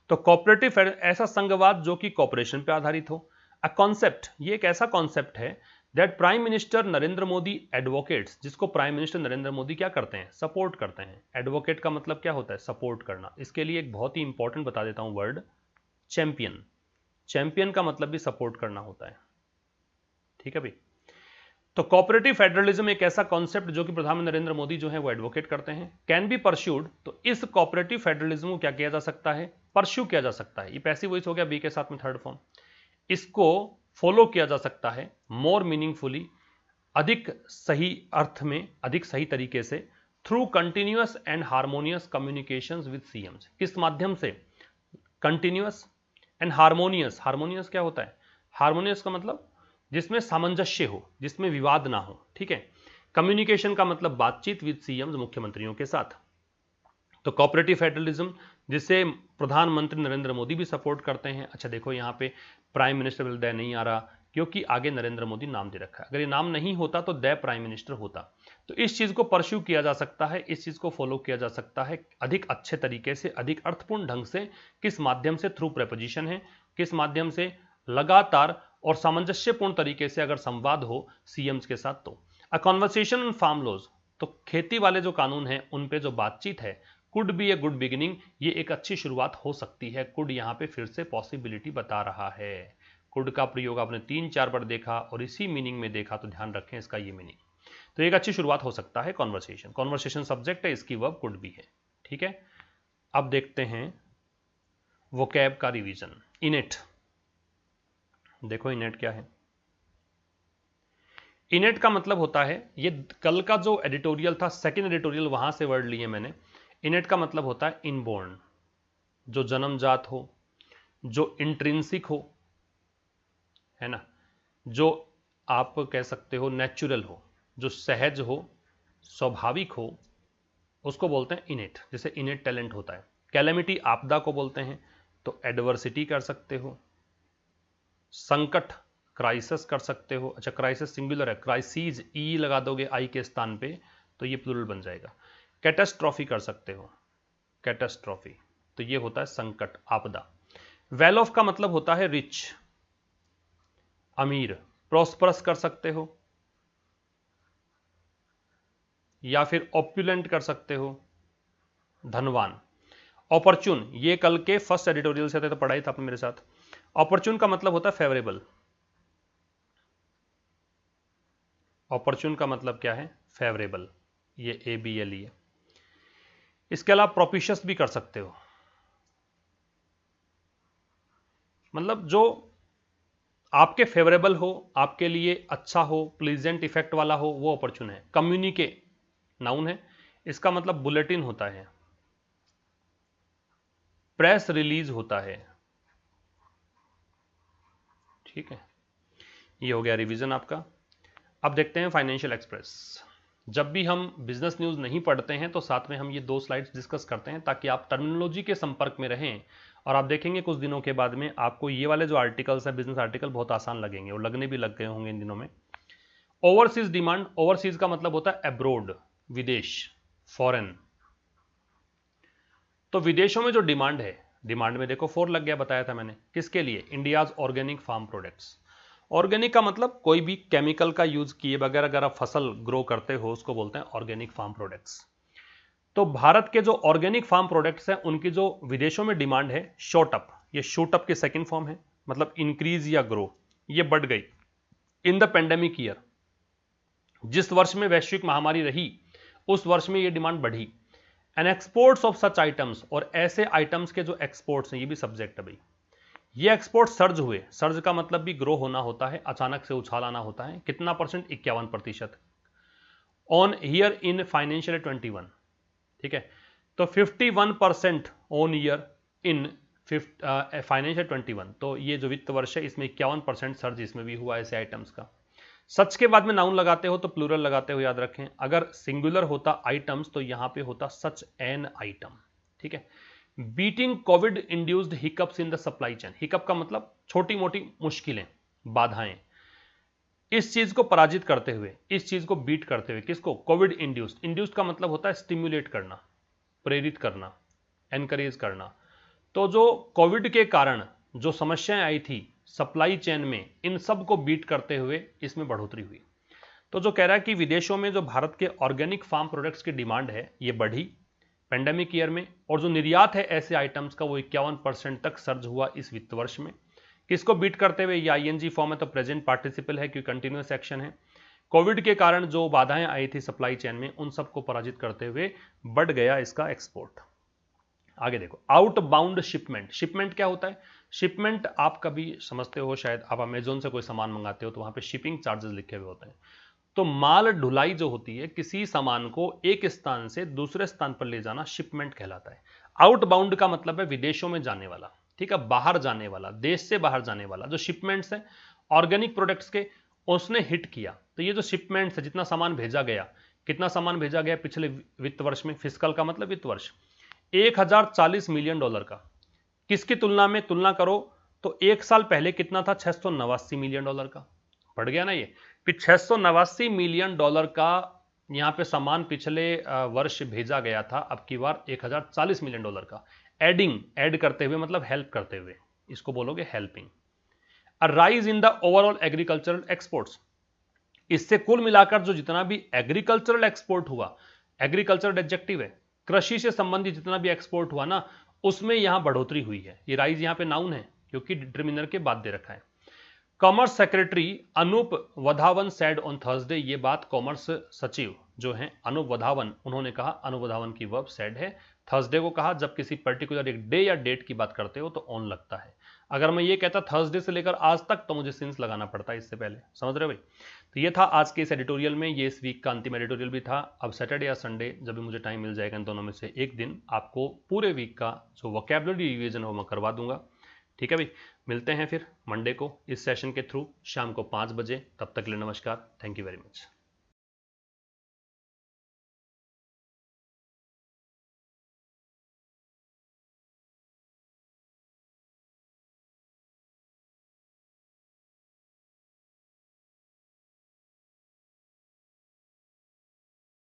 तो कोऑपरेटिव ऐसा संघवाद जो कि कॉपरेशन पे आधारित हो। अ कॉन्सेप्ट, ये एक ऐसा कॉन्सेप्ट है that prime minister Narendra Modi advocates, जिसको प्राइम मिनिस्टर नरेंद्र मोदी क्या करते हैं? सपोर्ट करते हैं। एडवोकेट का मतलब क्या होता है? सपोर्ट करना। इसके लिए एक बहुत ही इंपॉर्टेंट बता देता हूं वर्ड, चैंपियन। चैंपियन का मतलब भी सपोर्ट करना होता है, ठीक है भाई। तो कोऑपरेटिव फेडरलिज्म एक ऐसा कॉन्सेप्ट जो कि प्रधानमंत्री नरेंद्र मोदी जो है वो एडवोकेट करते हैं। कैन बी परस्यूड, तो इस कोऑपरेटिव फेडरलिज्म को क्या किया जा सकता है? परस्यू किया जा सकता है। ये पैसिव वॉइस हो गया, बी के साथ में थर्ड फॉर्म। इसको फॉलो किया जा सकता है मोर मीनिंगफुली, अधिक सही अर्थ में, अधिक सही तरीके से, through continuous and harmonious communications with CM's. किस माध्यम से? Continuous and harmonious. हार्मोनियस क्या होता है? हार्मोनियस का मतलब जिसमें सामंजस्य हो, जिसमें विवाद ना हो, ठीक है। कम्युनिकेशन का मतलब बातचीत विद सीएम्स, मुख्यमंत्रियों के साथ। तो कोऑपरेटिव फेडरलिज्म जिसे प्रधानमंत्री नरेंद्र मोदी भी सपोर्ट करते हैं। अच्छा देखो यहाँ पे प्राइम मिनिस्टर विल नहीं आ रहा, क्योंकि आगे नरेंद्र मोदी नाम दे रखा है। अगर ये नाम नहीं होता तो द प्राइम मिनिस्टर होता। तो इस चीज को परस्यू किया जा सकता है, इस चीज को फॉलो किया जा सकता है अधिक अच्छे तरीके से, अधिक अर्थपूर्ण ढंग से। किस माध्यम से? थ्रू प्रेपोजिशन है। किस माध्यम से? लगातार और सामंजस्यपूर्ण तरीके से अगर संवाद हो सीएम्स के साथ तो। A conversation on farm laws, तो खेती वाले जो कानून है उन पे जो बातचीत है, could be a good beginning, ये एक अच्छी शुरुआत हो सकती है। कुड यहां पे फिर से पॉसिबिलिटी बता रहा है। कुड का प्रयोग आपने 3-4 बार देखा और इसी मीनिंग में देखा, तो ध्यान रखें इसका ये मीनिंग। तो एक अच्छी शुरुआत हो सकता है कॉन्वर्सेशन। कॉन्वर्सेशन सब्जेक्ट है, इसकी वर्ब कुड बी है, ठीक है। अब देखते हैं वोकैब का रिवीजन। इनेट, देखो इनेट क्या है? इनेट का मतलब होता है, ये कल का जो एडिटोरियल था, सेकंड एडिटोरियल, वहां से वर्ड लिए मैंने। इनेट का मतलब होता है इनबोर्न, जो जन्मजात हो, जो इंट्रिंसिक हो, है ना, जो आप कह सकते हो नेचुरल हो, जो सहज हो, स्वाभाविक हो, उसको बोलते हैं इनेट। जैसे इनेट टैलेंट होता है। कैलेमिटी, आपदा को बोलते हैं, तो एडवर्सिटी कर सकते हो। संकट, क्राइसिस कर सकते हो। अच्छा क्राइसिस सिंगुलर है, क्राइसिस ई लगा दोगे आई के स्थान पे तो ये प्लूरल बन जाएगा। कैटास्ट्रॉफी कर सकते हो, कैटास्ट्रॉफी, तो ये होता है संकट, आपदा। वेल ऑफ का मतलब होता है रिच, अमीर। प्रॉस्परस कर सकते हो या फिर ऑप्युलेंट कर सकते हो, धनवान। ऑपर्चुन, ये कल के फर्स्ट एडिटोरियल से थे तो पढ़ाई था आपने मेरे साथ। ऑपर्चुन का मतलब होता है फेवरेबल। ऑपर्चुन का मतलब क्या है? फेवरेबल, ये ABLE है। इसके अलावा प्रोपिशियस भी कर सकते हो, मतलब जो आपके फेवरेबल हो, आपके लिए अच्छा हो, प्लीजेंट इफेक्ट वाला हो, वो ऑपर्चुन है। कम्युनिके नाउन है, इसका मतलब बुलेटिन होता है, प्रेस रिलीज होता है, ठीक है। ये हो गया रिवीजन आपका। अब देखते हैं फाइनेंशियल एक्सप्रेस। जब भी हम बिजनेस न्यूज नहीं पढ़ते हैं तो साथ में हम ये 2 स्लाइड्स डिस्कस करते हैं ताकि आप टर्मिनोलॉजी के संपर्क में रहें। और आप देखेंगे कुछ दिनों के बाद में आपको ये वाले जो आर्टिकल्स हैं, बिजनेस आर्टिकल, बहुत आसान लगेंगे और लगने भी लग गए होंगे इन दिनों में। ओवरसीज डिमांड, ओवरसीज का मतलब होता है अब्रोड, विदेश, फॉरेन। तो विदेशों में जो डिमांड है, डिमांड में देखो 4 लग गया, बताया था मैंने। किसके लिए? India's organic farm products. Organic का मतलब कोई भी केमिकल का यूज किए बगैर अगर आप फसल ग्रो करते हो उसको बोलते हैं ऑर्गेनिक फार्म प्रोडक्ट्स। तो भारत के जो ऑर्गेनिक फार्म प्रोडक्ट्स हैं उनकी जो विदेशों में डिमांड है, शॉट अप, ये शूट अप की सेकंड फॉर्म है, मतलब इंक्रीज या ग्रो, ये बढ़ गई इन द पेंडेमिक ईयर। जिस वर्ष में वैश्विक महामारी रही उस वर्ष में ये डिमांड बढ़ी। And exports of such items, और ऐसे आइटम्स के जो एक्सपोर्ट्स हैं, ये भी सब्जेक्ट है भाई। ये एक्सपोर्ट सर्ज हुए, सर्ज का मतलब भी ग्रो होना होता है, अचानक से उछाल आना होता है। कितना percent? 51% on year in financial 21, ठीक है। तो 51% ऑन ईयर इन फाइनेंशियल 21, तो ये जो वित्त वर्ष है इसमें 51% सर्ज इसमें भी हुआ ऐसे आइटम्स का। सच के बाद में नाउन लगाते हो तो प्लूरल लगाते हो, याद रखें। अगर सिंगुलर होता आइटम्स तो यहां पे होता सच एन आइटम, ठीक है। Beating Covid induced hiccups in the supply chain, hiccup का मतलब छोटी मोटी मुश्किलें, बाधाएं। इस चीज को पराजित करते हुए, इस चीज को बीट करते हुए, किसको? Covid induced. इंड्यूस्ड का मतलब होता है स्टिम्युलेट करना, प्रेरित करना, एनकरेज करना। तो जो कोविड के कारण जो समस्याएं आई थी सप्लाई चेन में, इन सब को बीट करते हुए इसमें बढ़ोतरी हुई। तो जो कह रहा है कि विदेशों में जो भारत के ऑर्गेनिक फार्म प्रोडक्ट्स की डिमांड है ये बढ़ी पेंडेमिक ईयर में, और जो निर्यात है ऐसे आइटम्स का वो 51% तक सर्ज हुआ इस वित्त वर्ष में। किसको बीट करते हुए? ये आईएनजी फॉर्म है तो प्रेजेंट पार्टिसिपल है क्योंकि कंटिन्यूअस एक्शन है। कोविड के कारण जो बाधाएं आई थी सप्लाई चेन में उन सबको पराजित करते हुए बढ़ गया इसका एक्सपोर्ट। आगे देखो, आउटबाउंड शिपमेंट। शिपमेंट क्या होता है? शिपमेंट आप कभी समझते हो, शायद आप अमेजोन से कोई सामान मंगाते हो तो वहां पे शिपिंग चार्जेस लिखे हुए होते हैं। तो माल ढुलाई जो होती है, किसी सामान को एक स्थान से दूसरे स्थान पर ले जाना, शिपमेंट कहलाता है। आउटबाउंड का मतलब है विदेशों में जाने वाला, ठीक है, बाहर जाने वाला, देश से बाहर जाने वाला। जो शिपमेंट्स है ऑर्गेनिक प्रोडक्ट्स के, उसने हिट किया। तो ये जो शिपमेंट्स है, जितना सामान भेजा गया, कितना सामान भेजा गया पिछले वित्त वर्ष में, फिस्कल का मतलब वित्त वर्ष, 1040 मिलियन डॉलर का। किसकी तुलना में? तुलना करो तो एक साल पहले कितना था? 689 मिलियन डॉलर का। बढ़ गया ना ये, फिर 689 मिलियन डॉलर का यहां पे सामान पिछले वर्ष भेजा गया था, अब की बार 1040 मिलियन डॉलर का। एडिंग, ऐड करते हुए मतलब हेल्प करते हुए, इसको बोलोगे helping. A rise in the overall agricultural exports, इससे कुल मिलाकर जो जितना भी एग्रीकल्चरल एक्सपोर्ट हुआ, एग्रीकल्चरल एडजेक्टिव है, कृषि से संबंधित जितना भी एक्सपोर्ट हुआ ना, उसमें यहां बढ़ोतरी हुई है। ये राइज यहां पे नाउन है क्योंकि डिटरमिनर के बाद दे रखा है। Commerce secretary Anoop Wadhawan said on Thursday, ये बात कॉमर्स सचिव जो हैं अनूप वधावन, उन्होंने कहा। अनूप वधावन की वर्ब सेड है, थर्सडे को कहा। जब किसी पर्टिकुलर एक डे या डेट की बात करते हो तो ऑन लगता है। अगर मैं ये कहता थर्सडे से लेकर आज तक तो मुझे सिंस लगाना पड़ता है इससे पहले, समझ रहे हो भाई। तो ये था आज के इस एडिटोरियल में, ये इस वीक का अंतिम एडिटोरियल भी था। अब सैटरडे या संडे जब भी मुझे टाइम मिल जाएगा इन दोनों में से एक दिन, आपको पूरे वीक का जो वोकैबुलरी रिवीजन है वो मैं करवा दूंगा, ठीक है भाई। मिलते हैं फिर मंडे को इस सेशन के थ्रू शाम को 5 बजे। तब तक के लिए नमस्कार, थैंक यू वेरी मच।